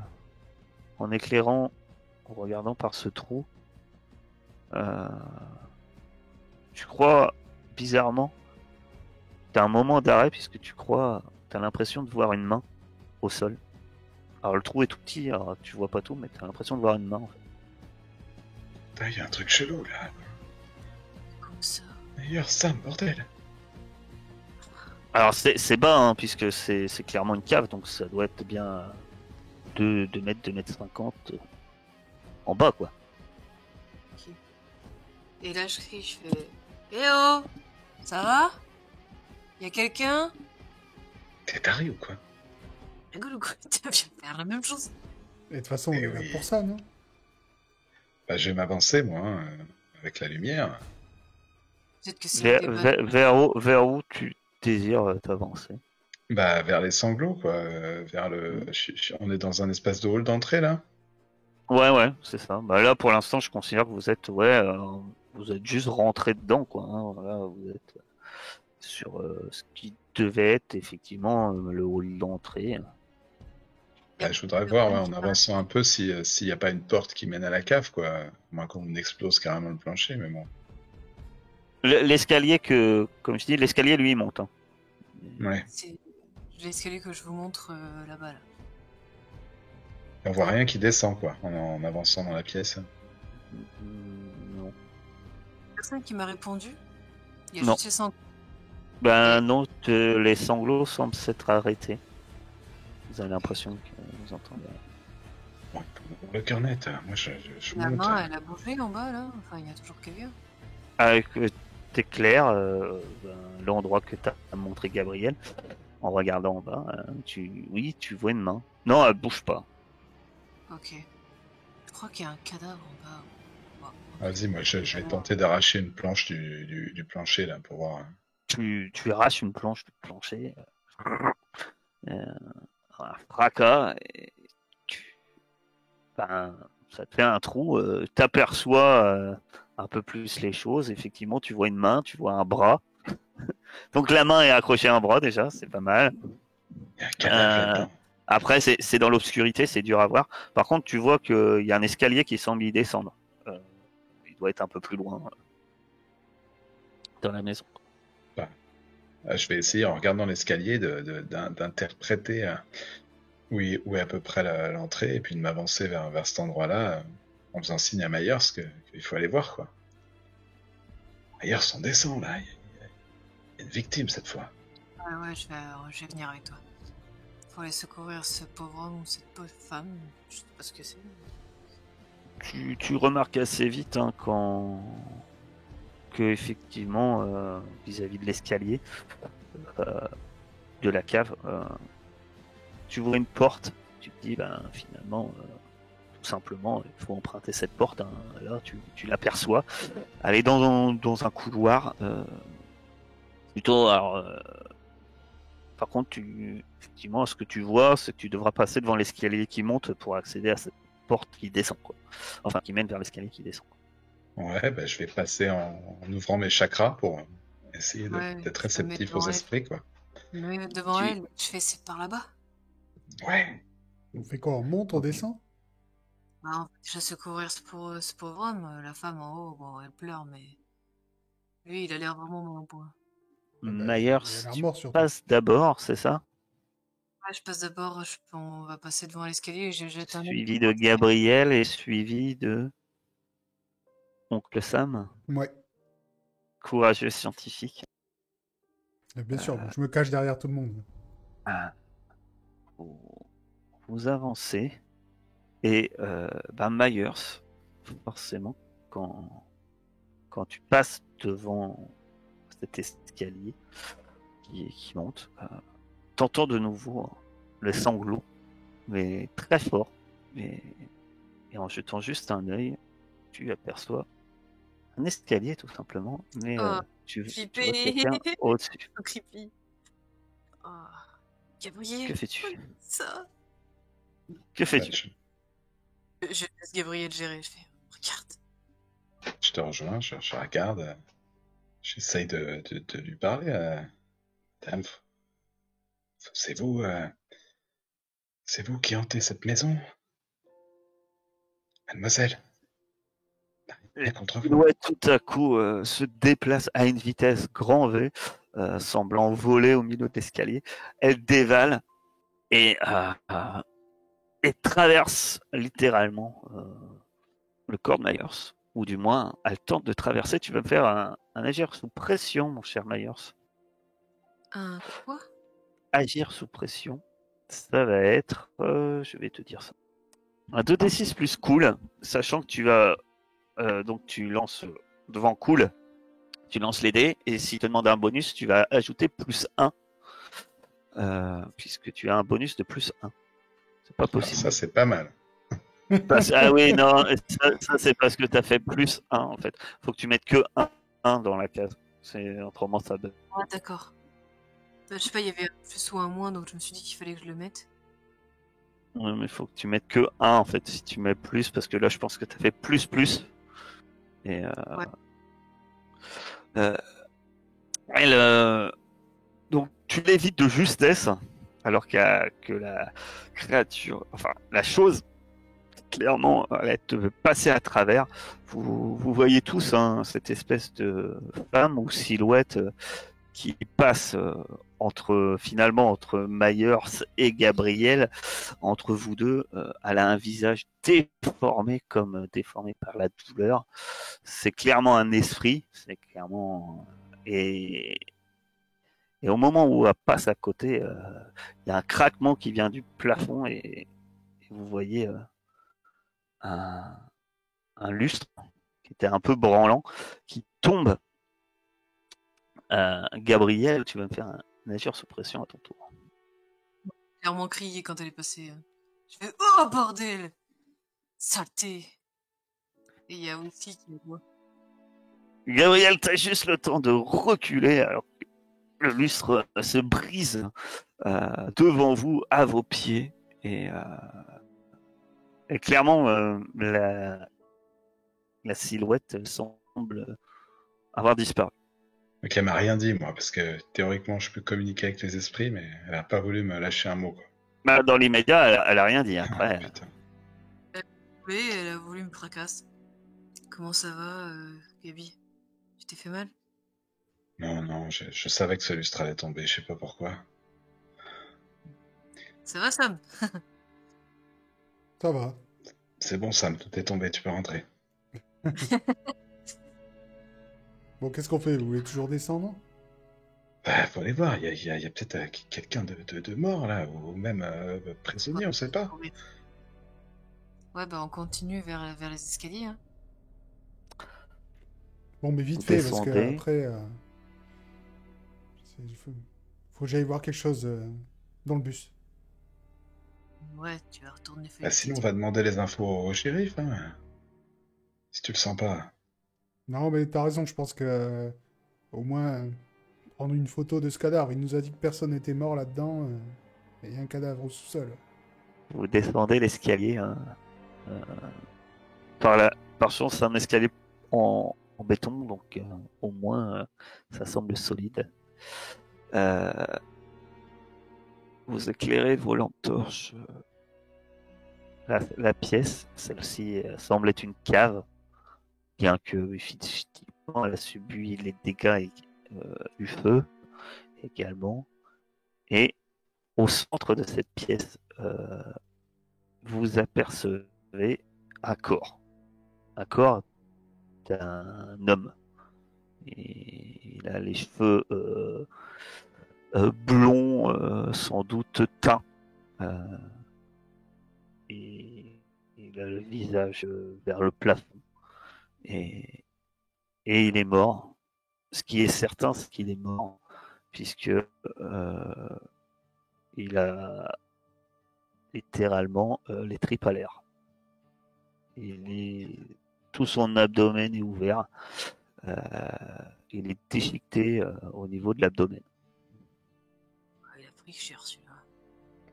en éclairant, en regardant par ce trou, tu crois bizarrement, t'as un moment d'arrêt puisque t'as l'impression de voir une main au sol. Alors le trou est tout petit, alors tu vois pas tout, mais t'as l'impression de voir une main en fait. Putain, il y a un truc chelou là. Comme ça. D'ailleurs, Sam, bordel. Alors c'est bas, hein, puisque c'est clairement une cave, donc ça doit être bien 2 mètres, 2 mètres 50 en bas quoi. Ok. Et là, je crie, je fais Eh oh, ça va? Y'a quelqu'un? T'es taré ou quoi? Rigole ou quoi? Tu viens faire la même chose. Et de toute façon, on est là oui. pour ça, non? Bah, je vais m'avancer, moi, avec la lumière. Peut-être que c'est Vers où tu désires t'avancer? Bah, vers les sanglots, quoi. Vers le... On est dans un espace de hall d'entrée, là? Ouais, c'est ça. Bah là, pour l'instant, je considère que vous êtes juste rentré dedans, quoi. Hein. Voilà, vous êtes sur ce qui devait être effectivement le hall d'entrée. Bah, je voudrais voir, ouais, en avançant un peu, s'il n'y a pas une porte qui mène à la cave, quoi. À moins qu'on explose carrément le plancher, mais bon. L'escalier comme je dis, l'escalier lui il monte. Hein. Ouais. C'est l'escalier que je vous montre là-bas. Là. Et on voit rien qui descend, quoi, en avançant dans la pièce. Non. Personne qui m'a répondu. Il y a Non. juste ces sanglots. Ben non, les sanglots semblent s'être arrêtés. Vous avez l'impression que vous entendez. Bon, le cœur net, moi je La monte. main, elle a bougé en bas là. Enfin, il y a toujours quelqu'un. Avec t'éclaires l'endroit que t'as montré Gabriel, en regardant en bas, tu vois une main. Non, elle bouge pas. Ok. Je crois qu'il y a un cadavre en bas. Vas-y, moi je vais tenter d'arracher une planche du plancher là pour voir. Tu arraches une planche du plancher. Un fracas. Et ça te fait un trou. T'aperçois un peu plus les choses. Effectivement, tu vois une main, tu vois un bras. Donc la main est accrochée à un bras déjà, c'est pas mal. Il y a un cadavre là-dedans. Après, c'est dans l'obscurité, c'est dur à voir. Par contre, tu vois qu'il y a un escalier qui semble y descendre. Il doit être un peu plus loin dans la maison. Je vais essayer en regardant l'escalier d'interpréter où est à peu près l'entrée et puis de m'avancer vers cet endroit-là en faisant signe à Myers qu'il faut aller voir, quoi. Myers, on descend là. Il y a une victime cette fois. Ouais, je vais venir avec toi. Faut aller secourir ce pauvre homme ou cette pauvre femme. Je sais pas ce que c'est. Tu remarques assez vite que effectivement vis-à-vis de l'escalier de la cave, tu vois une porte. Tu te dis finalement tout simplement il faut emprunter cette porte. Hein. Là tu l'aperçois. Elle est dans un couloir. Plutôt alors. Par contre, effectivement, ce que tu vois, c'est que tu devras passer devant l'escalier qui monte pour accéder à cette porte qui descend, quoi. Enfin, qui mène vers l'escalier qui descend. Ouais, bah, je vais passer en ouvrant mes chakras pour essayer d'être réceptif aux esprits, quoi. Mais devant elle, je fais c'est par là-bas. Ouais. On fait quoi? On monte, on descend? Bah, je vais secourir ce pauvre homme. La femme en haut, bon, elle pleure, mais lui, il a l'air vraiment mal au point. Myers, tu passes d'abord, c'est ça? Ouais, je passe d'abord, on va passer devant l'escalier et je jette un suivi de Gabriel et suivi de Oncle Sam. Ouais. Courageux scientifique. Bien sûr, je me cache derrière tout le monde. Vous avancez et Myers, forcément, quand tu passes devant cet escalier qui monte, t'entends de nouveau le sanglot, mais très fort. Et en jetant juste un œil, tu aperçois un escalier tout simplement, mais tu vois quelqu'un au-dessus. Creepy. Oh. Gabriel, que fais-tu? Ça. Que fais-tu? Je laisse Gabriel gérer, je fais regarde. Je te rejoins, je regarde, j'essaye de lui parler. Dame, c'est vous qui hantez cette maison? Mademoiselle? Ouais, tout à coup se déplace à une vitesse grand V, semblant voler au milieu de l'escalier. Elle dévale et traverse littéralement le corps de Myers. Ou du moins, elle tente de traverser. Tu vas me faire un agir sous pression, mon cher Myers. Un quoi? Agir sous pression, ça va être... je vais te dire ça. Un 2d6 plus cool, sachant que tu vas... donc tu lances devant cool, tu lances les dés, et s'il te demande un bonus, tu vas ajouter plus 1, puisque tu as un bonus de plus 1. C'est pas possible. Alors ça, c'est pas mal. Ah oui, non, ça c'est parce que tu as fait plus 1, en fait. Faut que tu mettes que 1 dans la case. Autrement, ça donne. Ah, d'accord. Je sais pas, il y avait un plus ou un moins, donc je me suis dit qu'il fallait que je le mette. Ouais, mais faut que tu mettes que 1 en fait, si tu mets plus, parce que là je pense que t'as fait plus. Et Ouais. euh, elle, donc tu l'évites de justesse, alors que la créature, enfin la chose, clairement, elle te passer à travers. Vous voyez tous hein, cette espèce de femme ou silhouette qui passe finalement entre Myers et Gabriel, entre vous deux. Elle a un visage déformé comme déformé par la douleur. C'est clairement un esprit, c'est clairement et au moment où elle passe à côté, il y a un craquement qui vient du plafond et vous voyez un, un lustre qui était un peu branlant qui tombe. Gabriel, tu vas me faire un nature sous pression à ton tour. J'ai clairement crié quand elle est passée. Je fais oh bordel, saleté. Et il y a aussi qui me voit. Gabriel, t'as juste le temps de reculer alors que le lustre se brise devant vous, à vos pieds. Et clairement, la silhouette semble avoir disparu. Donc elle m'a rien dit, moi, parce que théoriquement, je peux communiquer avec les esprits, mais elle a pas voulu me lâcher un mot, quoi. Bah, dans l'immédiat, elle a rien dit. Après, Putain. Oui, elle a voulu me fracasser. Comment ça va, Gabi? Tu t'es fait mal? Non, je savais que ce lustre allait tomber, je sais pas pourquoi. Ça va, Sam? Ça va. C'est bon, Sam, tout est tombé, tu peux rentrer. Bon, qu'est-ce qu'on fait? Vous voulez toujours descendre? Bah, faut aller voir, il y a peut-être quelqu'un de mort, là, ou même prisonnier, on sait pas. Ouais, bah on continue vers les escaliers. Hein. Bon, mais vite vous fait, parce que descendez. après, faut que j'aille voir quelque chose dans le bus. Ouais, tu vas retourner faire Bah, une sinon, on petite- va demander les infos au shérif, hein. Si tu le sens pas. Non, mais t'as raison, je pense que au moins prendre une photo de ce cadavre. Il nous a dit que personne n'était mort là-dedans. Et il y a un cadavre au sous-sol. Vous descendez l'escalier. Hein, euh, par chance, c'est un escalier en béton, donc au moins ça semble solide. Vous éclairez vos lampes torches. La pièce, celle-ci semble être une cave, bien que effectivement elle a subi les dégâts du feu également. Et au centre de cette pièce, vous apercevez un corps. Un corps d'un homme. Et il a les cheveux blonds, sans doute teints. Euh, et il a le visage vers le plafond. Et, et il est mort. Ce qui est certain, c'est qu'il est mort, puisque il a littéralement les tripes à l'air. Tout son abdomen est ouvert. Euh, il est déchiqueté au niveau de l'abdomen. Ah, il a pris cher celui-là.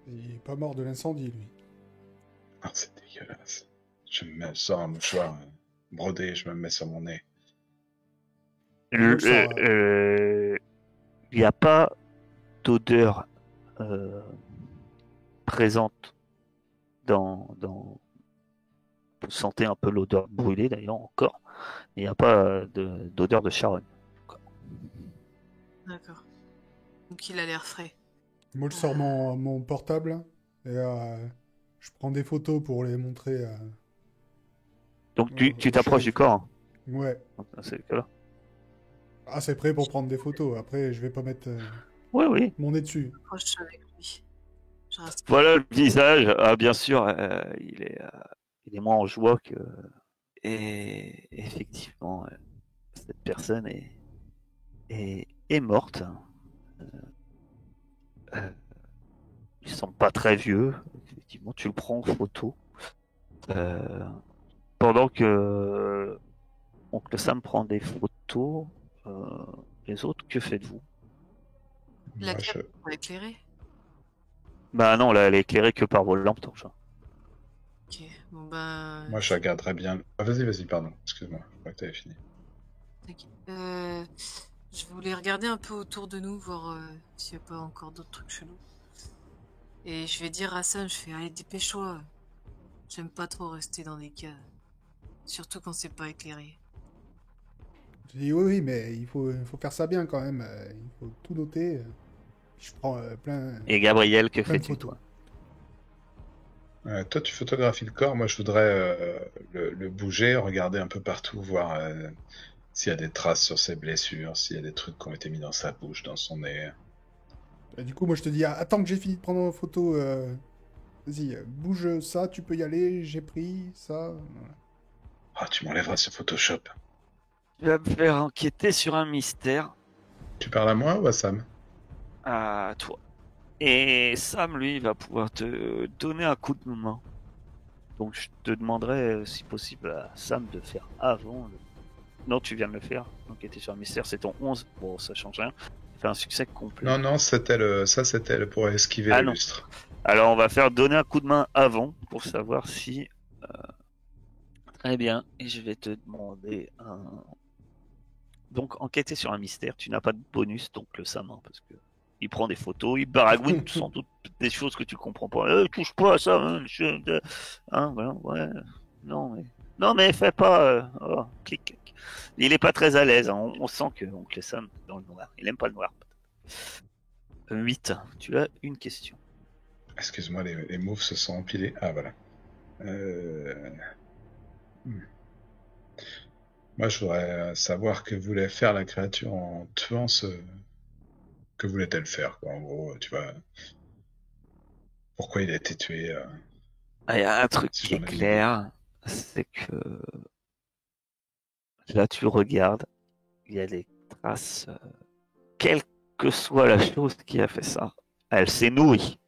Il est pas mort de l'incendie, lui. Ah, c'est dégueulasse. Je me sors un mouchoir brodé, je me le mets sur mon nez. Moi, je sors, Il n'y a pas d'odeur présente dans. Vous sentez un peu l'odeur brûlée d'ailleurs encore. Il n'y a pas d'odeur de charogne. D'accord. Donc il a l'air frais. moi, je sors mon portable et je prends des photos pour les montrer. Donc tu Au t'approches du shérif. corps. Ouais. Hein. C'est le cas-là. Ah, c'est prêt pour prendre des photos. Après, je vais pas mettre Oui, oui. mon nez dessus. Proche avec lui. Je reste. Voilà le visage. Ah, bien sûr, il est moins en joie que. Et effectivement, cette personne est morte. Euh, Ils sont pas très vieux. Effectivement, tu le prends en photo. Euh, Pendant que Oncle Sam prend des photos, les autres, que faites-vous? La Moi, cave pas éclairée. Bah non, là, elle est éclairée que par vos lampes torches. Ok, bon ben. moi, je regarderais bien. Ah, vas-y, pardon. Excuse-moi, je crois que t'avais fini. T'inquiète. Je voulais regarder un peu autour de nous, voir s'il n'y a pas encore d'autres trucs chelous. Et je vais dire à Sam, je fais allez, dépêche-toi. J'aime pas trop rester dans des caves. Surtout quand c'est pas éclairé. Je dis oui, mais il faut faire ça bien quand même. Il faut tout noter. Je prends Et Gabriel, que plein de fais-tu, photos. toi? Toi, tu photographies le corps. Moi, je voudrais le bouger, regarder un peu partout, voir s'il y a des traces sur ses blessures, s'il y a des trucs qui ont été mis dans sa bouche, dans son nez. Et du coup, moi je te dis, attends que j'ai fini de prendre en photo. Vas-y, bouge ça, tu peux y aller. J'ai pris ça. Voilà. Ah, tu m'enlèveras sur Photoshop. Tu vas me faire enquêter sur un mystère Tu parles à moi ou à Sam? à toi. Et Sam, lui, va pouvoir te donner un coup de main. Donc je te demanderai, si possible, à Sam de faire avant. Non, tu viens de le faire. Enquêter sur un mystère, c'est ton 11. Bon, ça change rien. Fais un succès complet. Non, c'était pour esquiver Ah le non. lustre. Alors on va faire donner un coup de main avant pour savoir si... Très bien. Et je vais te demander un... Donc enquêter sur un mystère, tu n'as pas de bonus, donc le Sam, hein, parce que il prend des photos, il baragouine sans doute des choses que tu comprends pas. Touche pas à ça, hein, voilà, ouais. Non mais fais pas. Oh, clic, clic. Il est pas très à l'aise. Hein. On sent que oncle Sam est dans le noir. Il aime pas le noir. 8. Tu as une question. Excuse-moi, les moves se sont empilés. Ah, voilà. Moi, je voudrais savoir que voulait faire la créature en tuant ce... Que voulait-elle faire, quoi, en gros, tu vois. Pourquoi il a été tué Il y a un truc si qui est j'en ai une clair, c'est que là tu regardes, il y a des traces. Quelle que soit la chose qui a fait ça, elle s'est nourrie.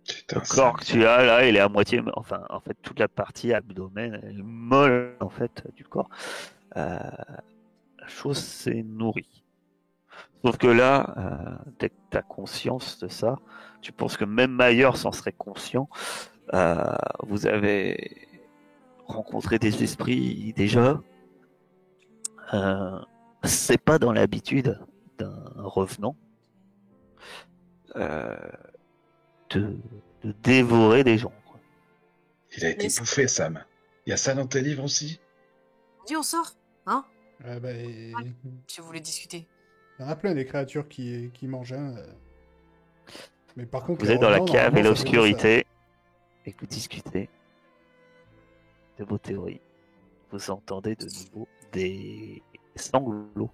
Putain, Le corps que tu as là, il est à moitié, enfin, en fait, toute la partie abdomen, elle est molle, en fait, du corps. La chose s'est nourrie. Sauf que là, dès que tu as conscience de ça, tu penses que même Mayer s'en serait conscient. Vous avez rencontré des esprits déjà. C'est pas dans l'habitude d'un revenant euh, de, de dévorer des gens. Quoi. Il a été Est-ce- bouffé, Sam. Il y a ça dans tes livres aussi? Dis, on sort, hein? Il Si vous voulez discuter. y en a plein des créatures qui mangent. Hein. Mais par contre, Vous les êtes dans la revenants, cave et normalement, ça fait pas ça. l'obscurité et que vous discutez de vos théories. Vous entendez de nouveau des sanglots.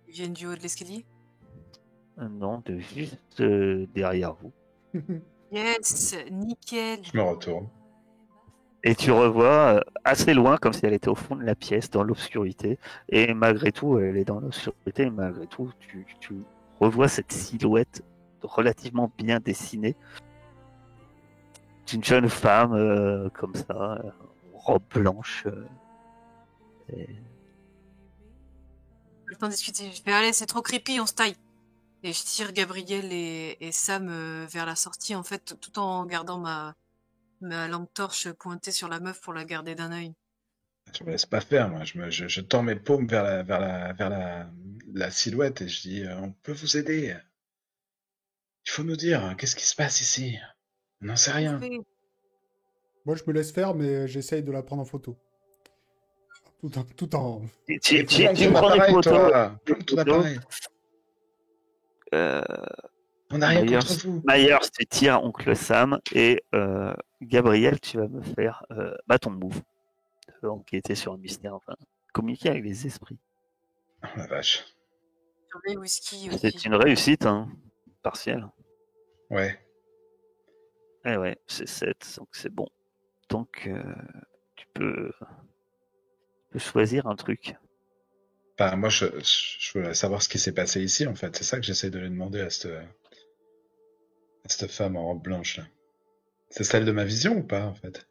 Ils viennent du haut de l'escalier? Non, de juste derrière vous. Yes, nickel. Je me retourne. Et tu revois assez loin, comme si elle était au fond de la pièce, dans l'obscurité. Et malgré tout, elle est dans l'obscurité, et malgré tout, tu revois cette silhouette relativement bien dessinée d'une jeune femme, comme ça, en robe blanche. Et... Le temps de discuter. Je vais aller, c'est trop creepy, on se taille. Et je tire Gabriel et Sam vers la sortie, en fait, tout en gardant ma lampe torche pointée sur la meuf pour la garder d'un œil. Je me laisse pas faire, moi. Je tends mes paumes vers la silhouette et je dis on peut vous aider. Il faut nous dire, qu'est-ce qui se passe ici? On n'en sait rien. Moi, je me laisse faire, mais j'essaye de la prendre en photo. Tout en... Tu Prends ton prends des appareil, photos. toi. Prends ton appareil. Euh, On n'a rien Myers, contre vous. Myers, tu tires Oncle Sam et Gabriel, tu vas me faire ton move. Enquêter sur un mystère, enfin, communiquer avec les esprits. Oh la vache. Surveille whisky C'est aussi. une réussite, hein, partielle. Ouais. Eh ouais, c'est 7, donc c'est bon. Donc, tu peux choisir un truc. Bah, moi, je voulais savoir ce qui s'est passé ici, en fait. C'est ça que j'essaie de lui demander à cette femme en robe blanche, là. C'est celle de ma vision ou pas, en fait?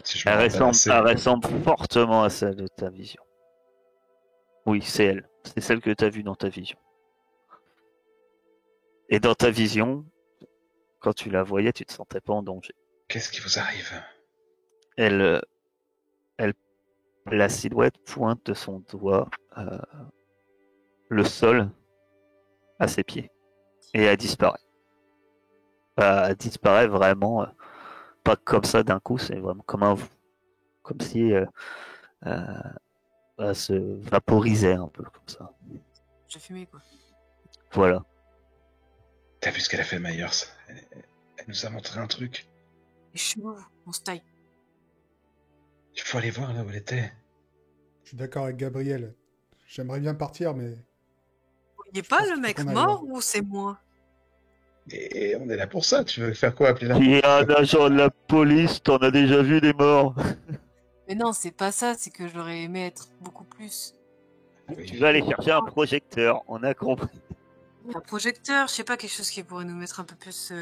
Si je me rappelle assez. Elle ressemble fortement à celle de ta vision. Oui, c'est elle. C'est celle que tu as vue dans ta vision. Et dans ta vision, quand tu la voyais, tu te sentais pas en danger. Qu'est-ce qui vous arrive? Elle, la silhouette pointe de son doigt le sol à ses pieds et elle disparaît. Elle disparaît vraiment, pas comme ça d'un coup, c'est vraiment comme si elle se vaporisait un peu comme ça. J'ai fumé, quoi. Voilà. T'as vu ce qu'elle a fait, Myers? Elle nous a montré un truc. Et chelou, on se taille. Il faut aller voir là où elle était. Je suis d'accord avec Gabriel. J'aimerais bien partir, mais Il n'est pas pense le qu'il faut mec qu'on aille mort voir. ou c'est moi? Et on est là pour ça. Tu veux faire quoi? Appeler la Tu es un agent de la police, t'en as déjà vu des morts. Mais non, c'est pas ça, c'est que j'aurais aimé être beaucoup plus. Oui. Tu vas aller chercher un projecteur, on a compris. Un projecteur, je sais pas, quelque chose qui pourrait nous mettre un peu plus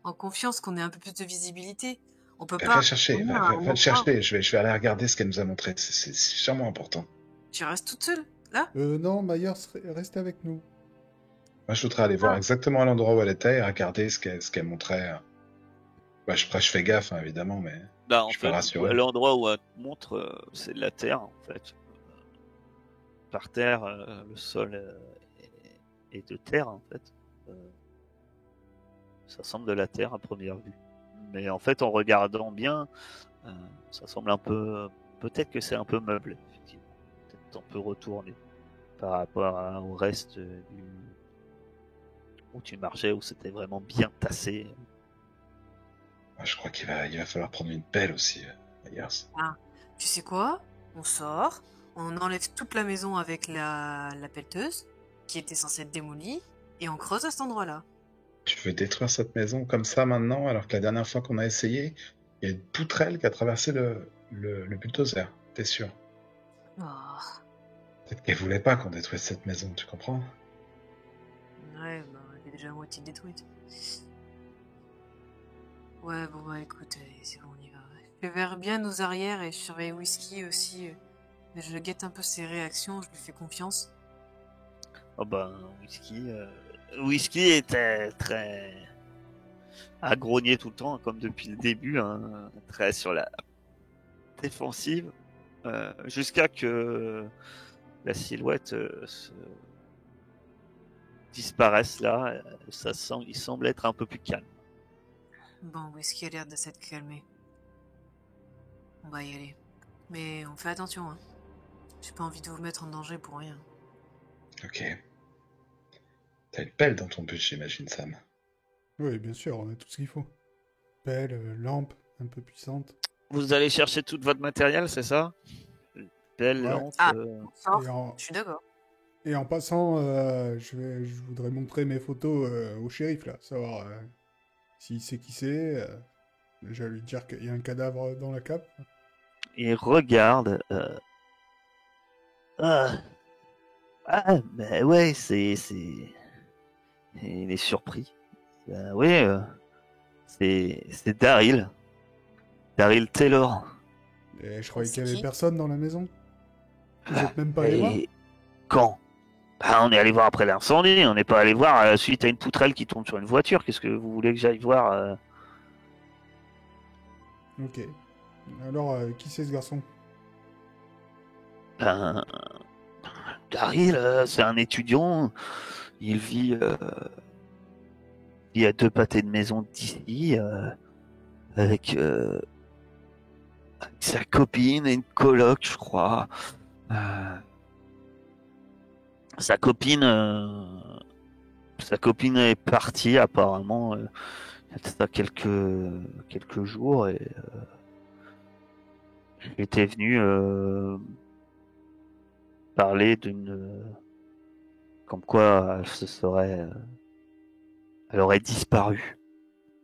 en confiance, qu'on ait un peu plus de visibilité. On peut Va pas. le chercher, on a va un le endroit. chercher. Je vais aller regarder ce qu'elle nous a montré. C'est sûrement important. Tu restes toute seule, là? Non, Myers, reste avec nous. Moi, je voudrais aller voir exactement à l'endroit où elle était et regarder ce qu'elle montrait. Ouais, je fais gaffe, hein, évidemment, mais Bah, en je peux fait, rassurer. l'endroit où elle te montre, c'est de la terre, en fait. Par terre, le sol est de terre, en fait. Ça semble de la terre à première vue. Mais en fait, en regardant bien, ça semble un peu... Peut-être que c'est un peu meublé, effectivement. Peut-être un peu retourné par rapport au reste où tu marchais, où c'était vraiment bien tassé. Ouais, je crois qu'il va falloir prendre une pelle aussi, Myers. Tu sais quoi? On sort, on enlève toute la maison avec la pelleteuse, qui était censée être démolie, et on creuse à cet endroit-là. Tu veux détruire cette maison comme ça maintenant, alors que la dernière fois qu'on a essayé, il y a une poutrelle qui a traversé le bulldozer. T'es sûr? Oh. Peut-être qu'elle voulait pas qu'on détruise cette maison, tu comprends? Ouais, bah, elle est déjà à moitié détruite. Ouais, bon, bah écoute, allez, c'est bon, on y va. Je verrai bien nos arrières et je surveille Whisky aussi. Mais je guette un peu ses réactions, je lui fais confiance. Oh ben, Whisky était très à grogner tout le temps, comme depuis le début, hein, très sur la défensive, jusqu'à que la silhouette disparaisse là. Il semble être un peu plus calme. Bon, Whisky a l'air de s'être calmé. On va y aller. Mais on fait attention, hein. J'ai pas envie de vous mettre en danger pour rien. Ok. T'as une pelle dans ton bus, j'imagine, Sam. Oui, bien sûr, on a tout ce qu'il faut. Pelle, lampe, un peu puissante. Vous allez chercher tout votre matériel, c'est ça? Belle Ouais. lampe. On sort, Et en, je suis d'accord. et en passant, je voudrais montrer mes photos au shérif, là, savoir s'il sait qui c'est. Je vais lui dire qu'il y a un cadavre dans la cape. Il regarde. Mais ouais, il est surpris. Oui, c'est Daryl. Daryl Taylor. Et je croyais C'est qu'il y avait qui personne dans la maison. Vous êtes même pas allé voir? Et quand? Bah, on est allé voir après l'incendie. On n'est pas allé voir suite à une poutrelle qui tombe sur une voiture. Qu'est-ce que vous voulez que j'aille voir? Ok. Alors, qui c'est ce garçon? Ben, Daryl, c'est un étudiant. Il vit à 2 pâtés de maison d'ici, avec sa copine et une coloc, je crois. Sa copine est partie apparemment il y a de ça quelques jours et elle était venue parler comme quoi elle aurait disparu.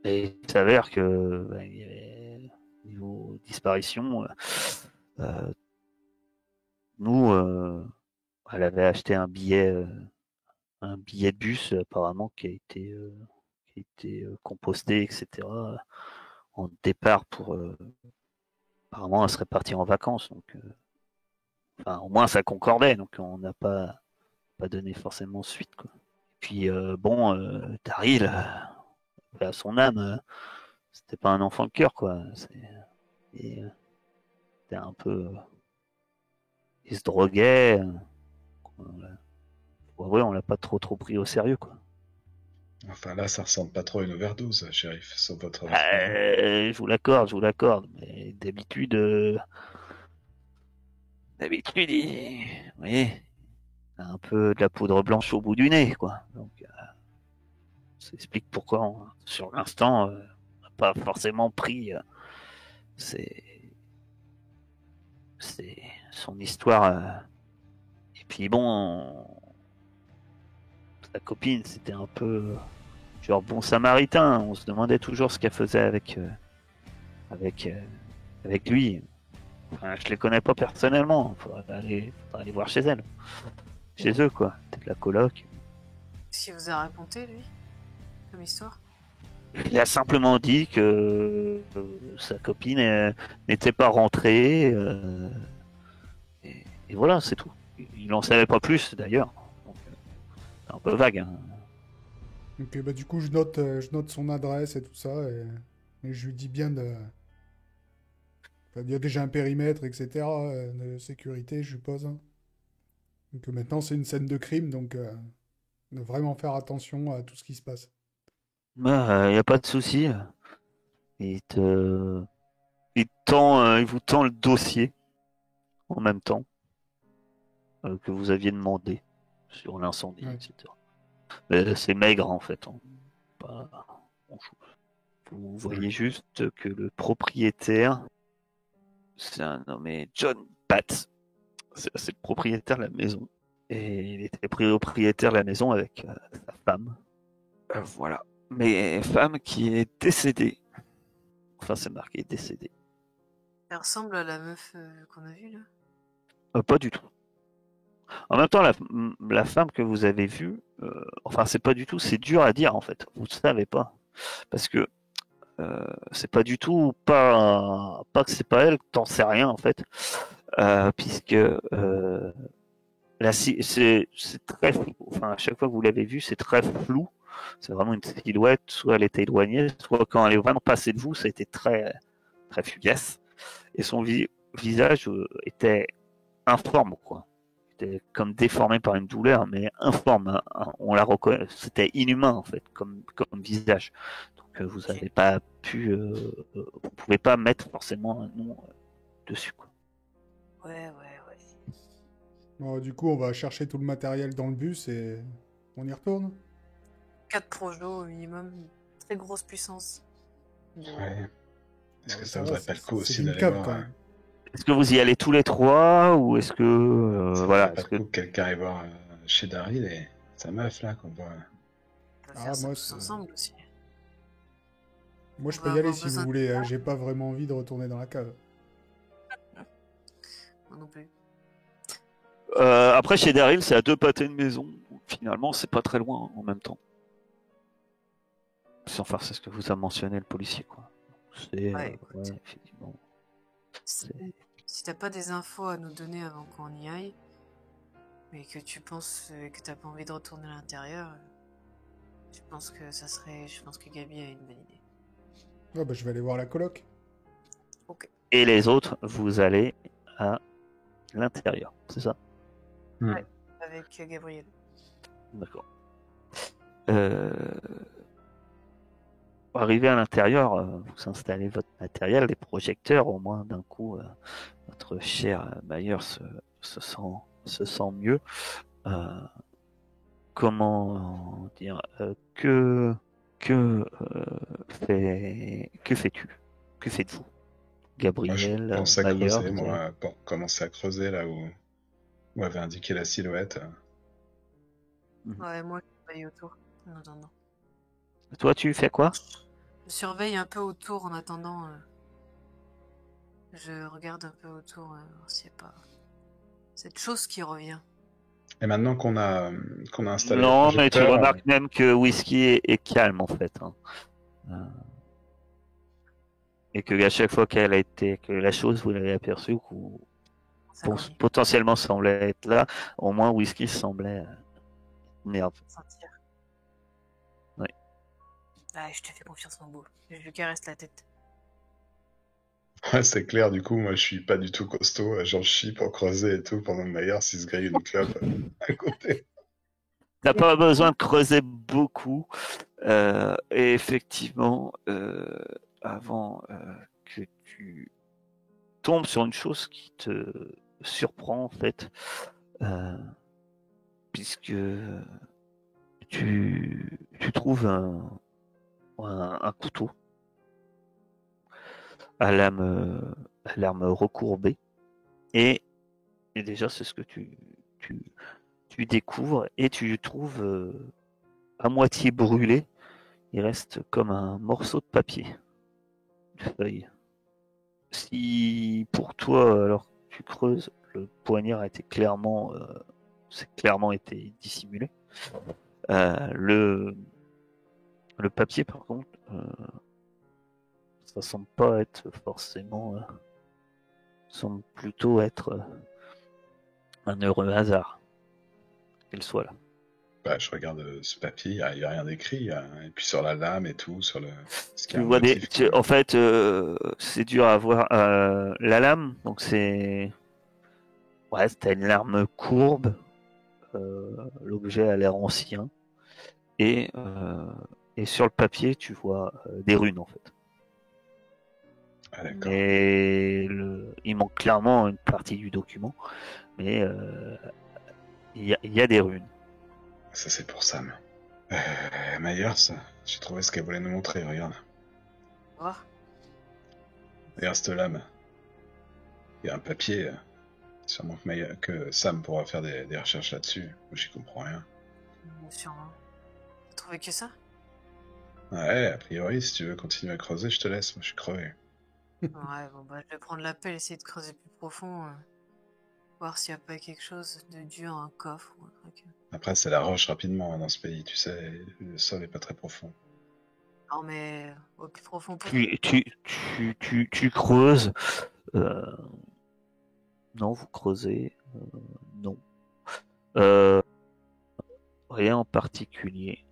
Et il s'avère que il y avait, niveau disparition, nous elle avait acheté un billet de bus apparemment qui a été composté, etc. En départ pour apparemment elle serait partie en vacances, donc enfin au moins ça concordait, donc on n'a pas pas donné forcément suite, quoi. Puis bon, Daryl, à son âme, c'était pas un enfant de cœur, quoi. C'était un peu, il se droguait. On l'a pas trop pris au sérieux, quoi. Enfin là, ça ressemble pas trop à une overdose, shérif, sur votre... Je vous l'accorde, mais d'habitude, vous voyez, un peu de la poudre blanche au bout du nez, quoi. Donc, ça explique pourquoi, sur l'instant, on n'a pas forcément pris. C'est son histoire. Et puis bon, sa copine, c'était un peu genre bon samaritain. On se demandait toujours ce qu'elle faisait avec lui. Enfin, je les connais pas personnellement. Faudrait aller voir chez elle, chez eux, quoi. Peut-être la coloc. Qu'est-ce qu'il vous a raconté, lui, comme histoire? Il a simplement dit que sa copine n'était pas rentrée. Et voilà, c'est tout. Il n'en savait pas plus, d'ailleurs. Donc, c'est un peu vague. Hein. Ok, bah du coup, je note son adresse et tout ça, et je lui dis bien de... Enfin, il y a déjà un périmètre, etc., de sécurité, je suppose. Hein. Donc maintenant, c'est une scène de crime, donc de vraiment faire attention à tout ce qui se passe. Bah, y a pas de souci. Il vous tend le dossier en même temps que vous aviez demandé sur l'incendie, Ouais. etc. Mais c'est maigre en fait. Hein. Pas grand-chose. Vous voyez juste que le propriétaire, c'est un nommé John Batts. C'est le propriétaire de la maison. Et il était propriétaire de la maison avec sa femme. Voilà. Mais femme qui est décédée. Enfin, c'est marqué décédée. Elle ressemble à la meuf qu'on a vue, là. Pas du tout. En même temps, la femme que vous avez vue, enfin, c'est pas du tout, c'est dur à dire en fait. Vous ne savez pas. Parce que c'est pas du tout, pas que c'est pas elle, t'en sais rien en fait. Puisque c'est très flou. Enfin, à chaque fois que vous l'avez vue, c'est très flou. C'est vraiment une silhouette, soit elle était éloignée, soit quand elle est vraiment passée de vous, ça a été très, très fugace. Et son visage était informe, quoi. Était comme déformé par une douleur, mais informe. Hein. On la reconnaît. C'était inhumain, en fait, comme visage. Donc, vous n'avez pas pu. Vous pouvez pas mettre forcément un nom dessus, quoi. Ouais. Bon, du coup, on va chercher tout le matériel dans le bus et on y retourne. 4 projos au minimum. Très grosse puissance. Ouais. Est-ce que ça va, vaudrait pas le coup c'est aussi une d'aller cave, voir... quand même. Est-ce que vous y allez tous les trois ou est-ce que Ça voilà, vaudrait pas est-ce le que coup que quelqu'un aille voir chez Daryl et sa meuf là qu'on voit... On peut Ah, faire ça moi, tous c'est- ensemble aussi. Moi, je On peux va y aller avoir si vous besoin de voulez. Hein. J'ai pas vraiment envie de retourner dans la cave. Moi non plus. après chez Daryl, c'est à 2 pâtés de maison. Finalement, c'est pas très loin en même temps. Enfin, c'est ce que vous a mentionné le policier, quoi. C'est Ouais, écoute. ouais, effectivement. Si t'as pas des infos à nous donner avant qu'on y aille, mais que tu penses que t'as pas envie de retourner à l'intérieur, je pense que Gabi a une bonne idée. Ah, bah, je vais aller voir la coloc. Et les autres, vous allez à l'intérieur, c'est ça? Avec Gabriel. D'accord. Arrivé à l'intérieur, vous installez votre matériel, les projecteurs, au moins d'un coup, votre cher Myers se sent mieux. Comment dire que fais-tu? Que faites-vous, Moi, je Gabriel, pense à Myers? creuser, moi, pour commencer à creuser là où avait indiqué la silhouette. Ouais, moi je surveille autour. En attendant. Toi, tu fais quoi? Je surveille un peu autour en attendant. Je regarde un peu autour, voir s'il n'y a pas cette chose qui revient. Et maintenant qu'on a installé les Non, mais tu projecteurs, remarques même que Whisky est calme en fait. Hein. Et que à chaque fois que la chose vous l'avez aperçue, Ça revient. potentiellement semblait être là, au moins Whisky semblait Merde. Sentir. Ouais. Ah, je te fais confiance, mon beau. Je lui caresse la tête. Ouais, c'est clair, du coup, moi, je suis pas du tout costaud, j'en chie pour creuser et tout, pendant que Maillard, s'il se grille une clope à côté. T'as pas besoin de creuser beaucoup. Et effectivement, avant que tu tombes sur une chose qui te surprend en fait, euh, puisque tu trouves un couteau à lame recourbée et déjà c'est ce que tu, tu découvres et tu trouves à moitié brûlé. Il reste comme un morceau de papier, de feuille. Si pour toi, alors tu creuses, le poignard a été clairement, c'est clairement été dissimulé. Le papier, par contre, ça semble pas être forcément, semble plutôt être un heureux hasard qu'elle soit là. Bah, je regarde ce papier, y a rien d'écrit, et puis sur la lame et tout, sur le... Est-ce qu'il y Tu a un vois motif qui... en fait, c'est dur à voir. La lame, donc ouais, c'était une lame courbe. L'objet a l'air ancien et, et sur le papier, tu vois des runes en fait. Ah, d'accord. Mais il manque clairement une partie du document, mais il y a des runes. Ça, c'est pour Sam. Myers, j'ai trouvé ce qu'elle voulait nous montrer, regarde. Oh. Regarde cette lame. Il y a un papier, sûrement que Sam pourra faire des recherches là-dessus. Moi, j'y comprends rien. Sûrement. T'as trouvé que ça? Ouais, a priori, si tu veux continuer à creuser, je te laisse, moi je suis crevé. Ouais, bon bah je vais prendre la pelle, essayer de creuser plus profond. Voir s'il n'y a pas quelque chose de dur, un coffre ou un truc. Après, c'est la roche rapidement dans ce pays, tu sais, le sol est pas très profond. Non mais au plus profond possible. Tu creuses. euh, non, vous creusez. Non. Euh, rien en particulier.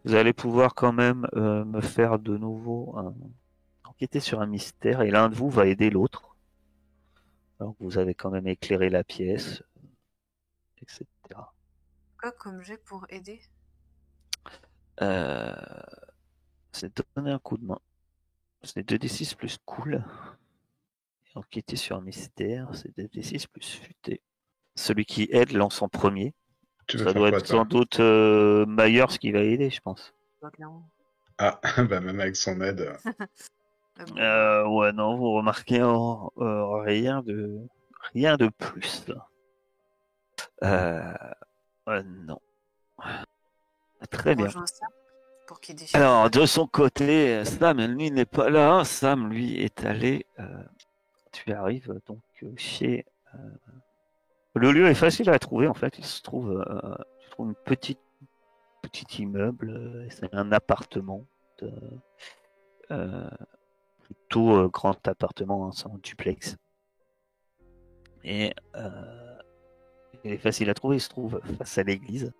Vous allez pouvoir quand même me faire de nouveau enquêter sur un mystère et l'un de vous va aider l'autre. Alors que vous avez quand même éclairé la pièce, etc. Quoi comme j'ai pour aider? Euh, c'est donner un coup de main. C'est 2d6 plus cool. Et enquêter sur un mystère, c'est 2d6 plus futé. Celui qui aide lance en premier. Tu veux Ça faire doit quoi, être sans toi? doute Myers qui va aider, je pense. Pas clairement. Ah, bah même avec son aide. Mais bon, bah, Ouais, non, vous remarquez rien de plus. Euh, non. Très bien. rejoins ça pour qu'il déchire. Alors, de son côté, Sam, lui, n'est pas là. Sam, lui, est allé. Tu arrives donc chez. Le lieu est facile à trouver, en fait. Il se trouve, tu trouves une petit immeuble. C'est un appartement. Euh, Plutôt grand appartement, hein, c'est un duplex. Et il est facile à trouver. Il se trouve face à l'église.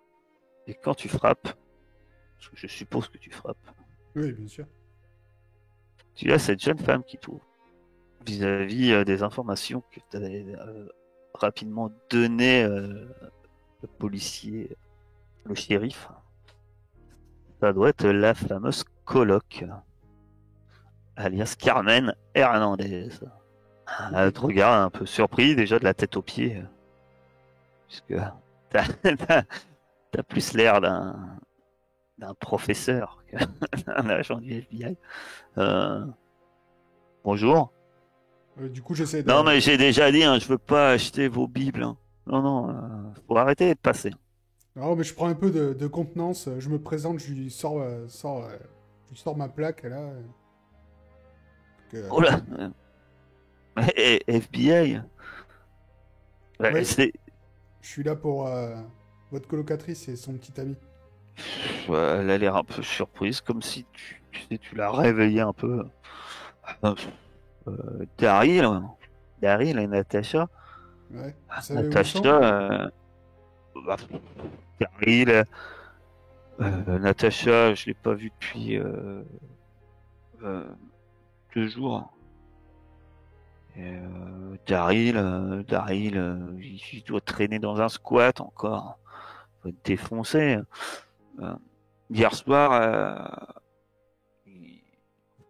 Et quand tu frappes, parce que je suppose que tu frappes, Oui, bien sûr. tu as cette jeune femme qui t'ouvre vis-à-vis des informations que tu avais rapidement données le policier, le shérif. Ça doit être la fameuse coloc, alias Carmen Hernandez. Elle te regarde un peu surpris déjà de la tête aux pieds, puisque t'as t'as plus l'air d'un professeur qu'un agent du FBI. Bonjour. Du coup, j'essaie de... Non, mais j'ai déjà dit, hein, je veux pas acheter vos bibles. Hein. Non, non, faut arrêter de passer. Non, mais je prends un peu de contenance. Je me présente, je lui je lui sors ma plaque, là. Oh là FBI. Ouais, Oui. c'est... Je suis là pour votre colocatrice et son petit ami. Ouais, elle a l'air un peu surprise, comme si tu l'as réveillée un peu. Daryl et Natacha. Ouais. Vous savez où ils Natacha, sont? Bah, Daryl, Natacha, je l'ai pas vue depuis euh, 2 jours. Daryl, il doit traîner dans un squat encore. Il va être défoncé. Euh, Hier soir,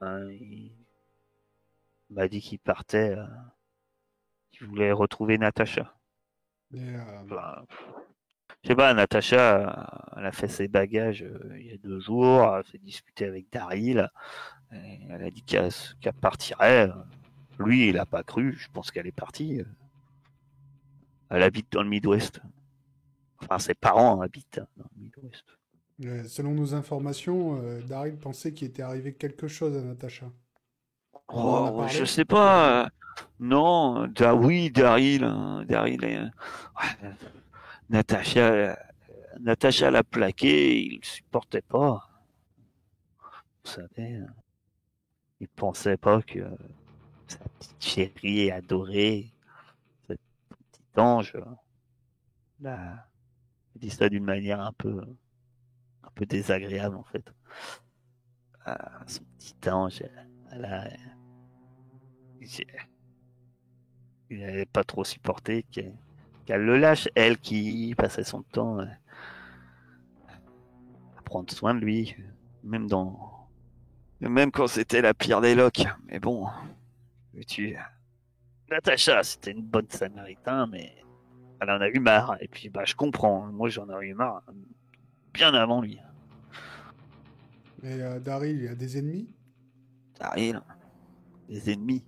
il m'a dit qu'il partait, qu'il voulait retrouver Natacha. Et, Enfin, je sais pas, Natacha, elle a fait ses bagages il y a 2 jours, elle s'est discutée avec Daryl, et elle a dit qu'elle partirait. Lui, il a pas cru, je pense qu'elle est partie. Elle habite dans le Midwest. Enfin, ses parents habitent dans le Midwest. selon nos informations, Daryl pensait qu'il était arrivé quelque chose à Natacha. On vous en a Oh, je parlé? sais pas. Non, oui, Daryl. Ouais, Natacha, Natacha l'a plaqué, il le supportait pas. Vous savez, il pensait pas que sa petite chérie adorée, cette petite ange, là, il dit ça d'une manière un peu désagréable en fait. Son petit ange, elle a, il n'avait pas trop supporté qu'elle le lâche, elle qui passait son temps à prendre soin de lui, même même quand c'était la pire des locs. Mais bon, tu Natacha, c'était une bonne samaritain, mais elle en a eu marre. Et puis bah je comprends, moi j'en ai eu marre bien avant lui. Et Daryl, il a des ennemis? Daryl, des ennemis,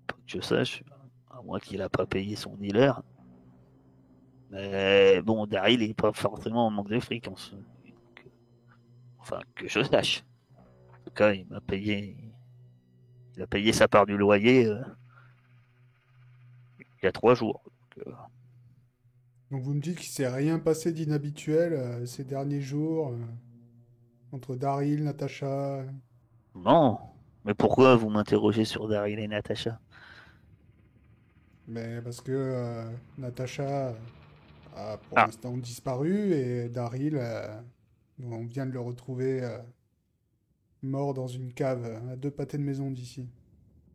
pas que je sache, à moins qu'il a pas payé son dealer. Mais bon, Daryl est pas forcément en manque de fric, enfin que je sache. En tout cas, il a payé sa part du loyer il y a 3 jours. Donc vous me dites qu'il s'est rien passé d'inhabituel ces derniers jours entre Daryl, Natacha. Non, mais pourquoi vous m'interrogez sur Daryl et Natacha? Mais parce que Natacha a pour Ah, l'instant disparu et Daryl, on vient de le retrouver mort dans une cave à 2 pâtés de maison d'ici.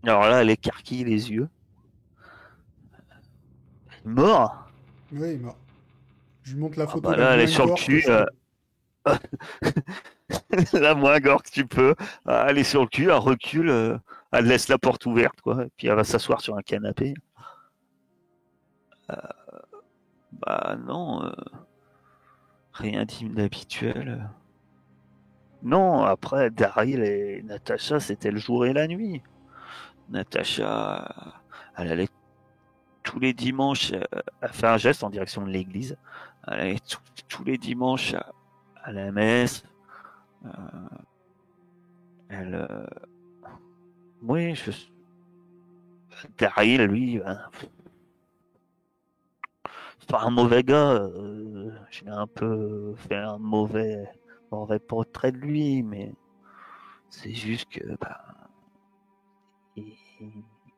alors là, elle écarquille les yeux. Mort? Oui, il est mort. Je lui montre la Ah photo bah la là, elle est moins sur le gore que cul. je peux. La moins gore que tu peux. Ah, elle est sur le cul, elle recule, elle laisse la porte ouverte, quoi. Et puis elle va s'asseoir sur un canapé. Bah non, rien d'inhabituel. Non, après, Daryl et Natacha, c'était le jour et la nuit. Natacha, elle allait tous les dimanches, elle fait un geste en direction de l'église. Elle allait tous les dimanches à la messe. Euh, elle, oui, Daryl, lui, ben, c'est pas un mauvais gars. J'ai un peu fait un mauvais portrait de lui, mais c'est juste que il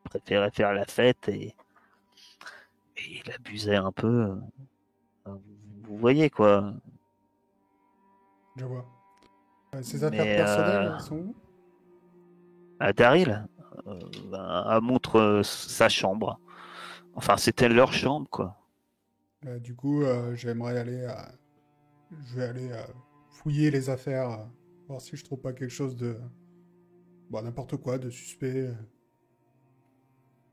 préférait faire la fête et il abusait un peu. Vous voyez quoi. Je vois. Ses affaires Mais personnelles, elles sont où? à Daryl, elle montre sa chambre. Enfin, c'était leur chambre, quoi. Du coup, j'aimerais aller je vais aller fouiller les affaires, voir si je trouve pas quelque chose de... Bon, n'importe quoi, de suspect.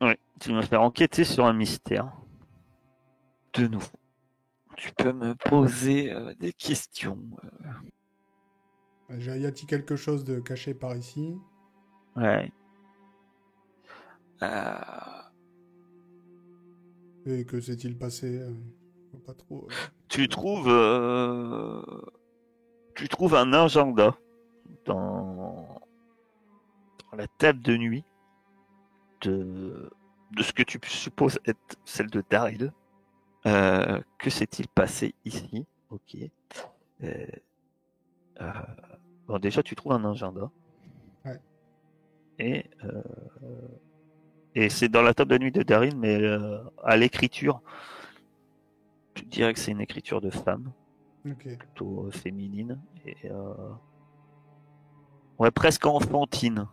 Oui, tu vas me faire enquêter sur un mystère. De nouveau. Tu peux me poser des questions. Y a-t-il quelque chose de caché par ici? Ouais. Euh, Et que s'est-il passé? Pas trop. tu trouves, tu trouves un agenda dans la table de nuit de, de ce que tu supposes être celle de Daryl. Que s'est-il passé ici? Ok. Euh, euh, bon, déjà, tu trouves un agenda Ouais. et, et c'est dans la table de nuit de Daryl, mais à l'écriture, je dirais que c'est une écriture de femme, Ok. plutôt féminine, et ouais, presque enfantine.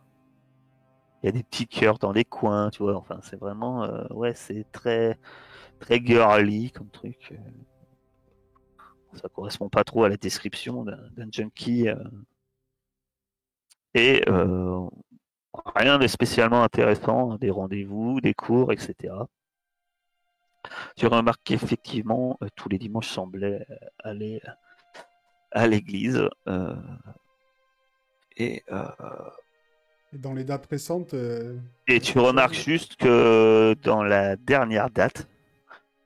Il y a des petits cœurs dans les coins, tu vois. Enfin, c'est vraiment, ouais, c'est très, très girly comme truc. Ça correspond pas trop à la description d'un junkie. Et rien de spécialement intéressant, des rendez-vous, des cours, etc. Tu remarques qu'effectivement, tous les dimanches semblait aller à l'église. Et, euh, Et dans les dates récentes, et tu remarques juste que dans la dernière date,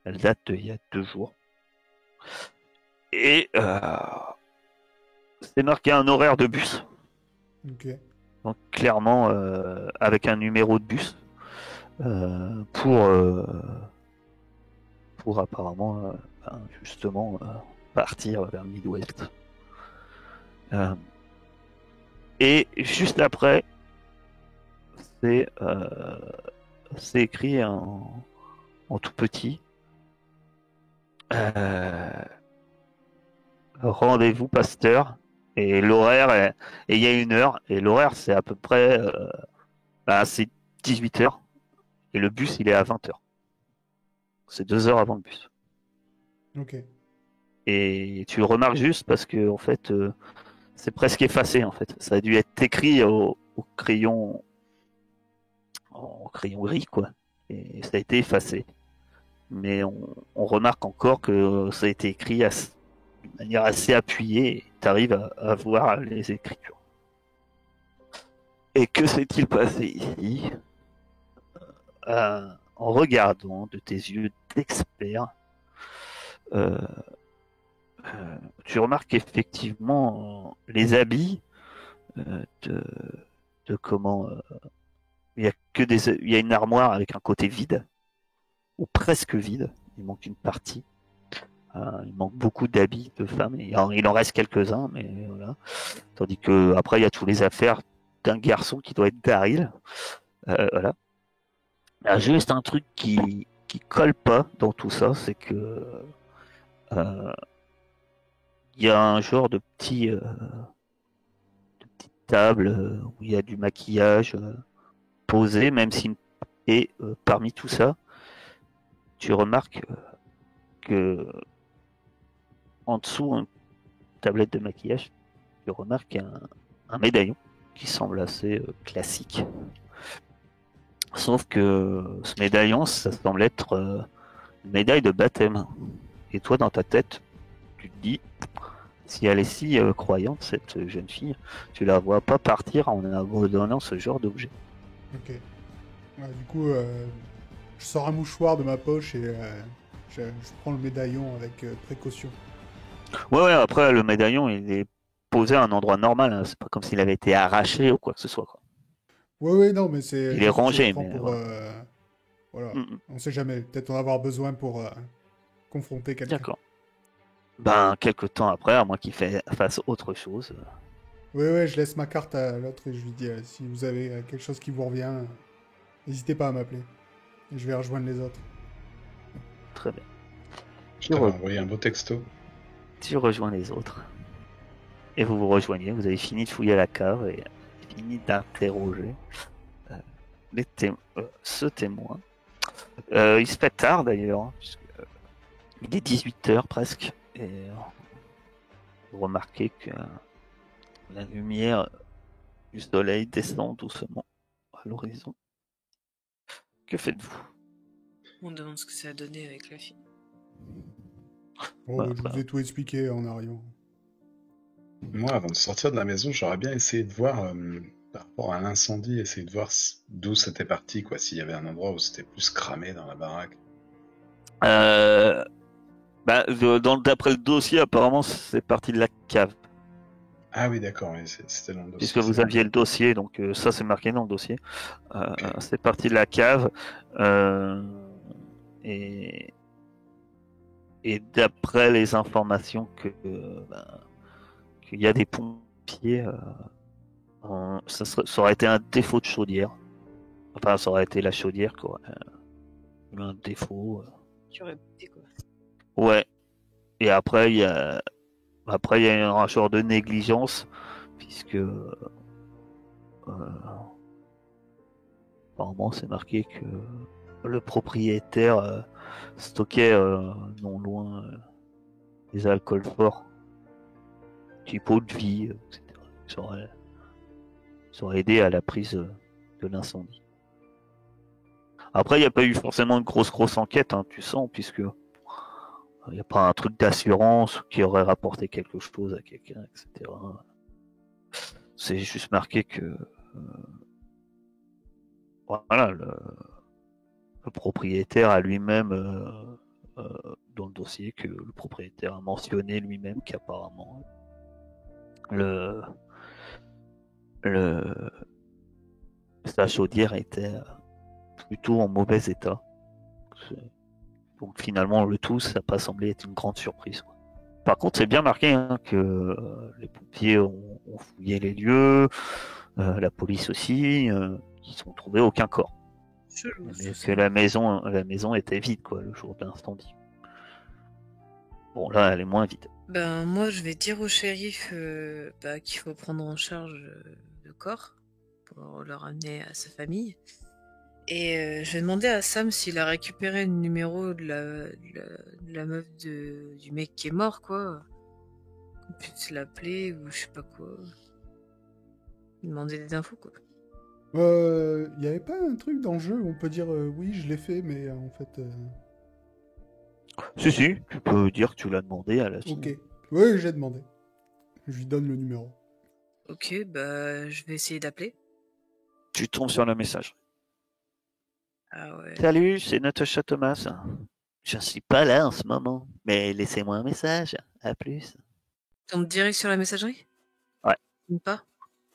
elle date d'il y a 2 jours, et c'est marqué un horaire de bus. Ok. Donc clairement, avec un numéro de bus, pour apparemment justement partir vers le Midwest. Et juste après, c'est écrit en tout petit. Rendez-vous pasteur. Et l'horaire, et il y a 1 heure, et l'horaire c'est à peu près c'est 18h, et le bus il est à 20h. C'est 2 heures avant le bus. Ok. Et tu le remarques juste parce que en fait c'est presque effacé en fait. Ça a dû être écrit au crayon gris quoi. Et ça a été effacé. Mais on remarque encore que ça a été écrit d'une manière assez appuyée. Tu arrives à voir les écritures. Et que s'est-il passé ici en regardant de tes yeux d'expert, tu remarques qu'effectivement les habits de, comment il y a une armoire avec un côté vide ou presque vide. Il manque une partie. Il manque beaucoup d'habits de femmes. Il en reste quelques-uns, mais voilà. Tandis que après il y a tous les affaires d'un garçon qui doit être Daryl. Voilà. Il y a juste un truc qui colle pas dans tout ça, c'est que il y a un genre de petite table où il y a du maquillage posé, même si et parmi tout ça, tu remarques que en dessous une tablette de maquillage, tu remarques un médaillon qui semble assez classique. Sauf que ce médaillon, ça semble être une médaille de baptême. Et toi, dans ta tête, tu te dis, si elle est si croyante, cette jeune fille, tu la vois pas partir en abandonnant ce genre d'objet. Ok. Ouais, du coup, je sors un mouchoir de ma poche et je prends le médaillon avec précaution. Ouais, après, le médaillon, il est posé à un endroit normal. Hein. C'est pas comme s'il avait été arraché ou quoi que ce soit. Quoi. Ouais, non, mais c'est. Il est juste, je rangé, le prends mais pour. voilà. Voilà. Mm. On sait jamais. Peut-être en avoir besoin pour confronter quelqu'un. D'accord. Quelques temps après, à moins qu'il fasse autre chose. Ouais, je laisse ma carte à l'autre et je lui dis si vous avez quelque chose qui vous revient, n'hésitez pas à m'appeler. Et je vais rejoindre les autres. Très bien. Je t'avais envoyé un beau texto. Tu rejoins les autres. Et vous vous rejoignez. Vous avez fini de fouiller la cave et fini d'interroger ce témoin. Il se fait tard d'ailleurs. Hein, il est 18h presque. Et vous remarquez que la lumière du soleil descend doucement à l'horizon. Que faites-vous? On demande ce que ça a donné avec la fille. Je vous ai tout expliqué en arrivant. Moi, avant de sortir de la maison, j'aurais bien essayé de voir, par rapport à l'incendie, essayer de voir d'où c'était parti, quoi. S'il y avait un endroit où c'était plus cramé dans la baraque. D'après le dossier, apparemment, c'est parti de la cave. Ah oui, d'accord, oui, c'était dans le dossier. Puisque vous aviez le dossier, donc ça c'est marqué dans le dossier. Okay. C'est parti de la cave. Et d'après les informations qu'il y a des pompiers, ça aurait été un défaut de chaudière. Enfin, ça aurait été la chaudière qui aurait eu un défaut. Tu aurais buté quoi. Ouais, Et après, il y a un genre de négligence, puisque apparemment, c'est marqué que le propriétaire stockait non loin des alcools forts, type eau de vie, etc. Ça aurait aidé à la prise de l'incendie. Après, il n'y a pas eu forcément une grosse enquête, hein, tu sens, puisque il n'y a pas un truc d'assurance qui aurait rapporté quelque chose à quelqu'un, etc. C'est juste marqué que voilà, le propriétaire a lui-même dans le dossier que le propriétaire a mentionné lui-même qu'apparemment le sa chaudière était plutôt en mauvais état. Donc finalement le tout ça n'a pas semblé être une grande surprise, quoi. Par contre c'est bien marqué hein, que les pompiers ont fouillé les lieux, la police aussi, ils n'ont trouvé aucun corps. Mais que la maison était vide quoi le jour de l'incendie. Bon là elle est moins vide. Ben moi je vais dire au shérif qu'il faut prendre en charge le corps pour le ramener à sa famille. Et je vais demander à Sam s'il a récupéré le numéro de la meuf du mec qui est mort, quoi. Qu'on puisse l'appeler ou je sais pas quoi. Demander des infos, quoi. Y avait pas un truc dans le jeu où on peut dire oui, je l'ai fait, mais en fait. Si, tu peux dire que tu l'as demandé à la fille. Ok. Oui, j'ai demandé. Je lui donne le numéro. Ok, bah je vais essayer d'appeler. Tu tombes sur le message. Ah ouais. Salut, c'est Natacha Thomas. Je ne suis pas là en ce moment, mais laissez-moi un message. À plus. Tombe direct sur la messagerie? Ouais. Ou pas?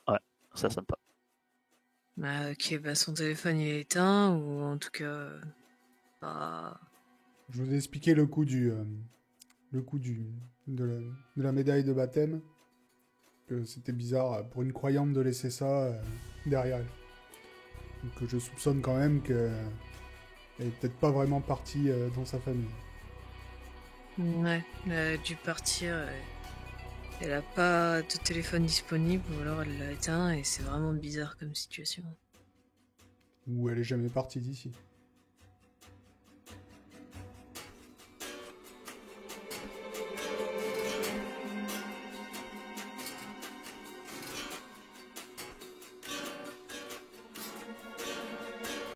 Ouais, ça sonne pas. Bah ok, bah son téléphone il est éteint, ou en tout cas... Bah... Je vous ai expliqué le coup de la médaille de baptême. Que c'était bizarre pour une croyante de laisser ça derrière elle. Donc je soupçonne quand même qu'elle est peut-être pas vraiment partie dans sa famille. Ouais, elle a dû partir. Elle a pas de téléphone disponible, ou alors elle l'a éteint, et c'est vraiment bizarre comme situation. Ou elle est jamais partie d'ici.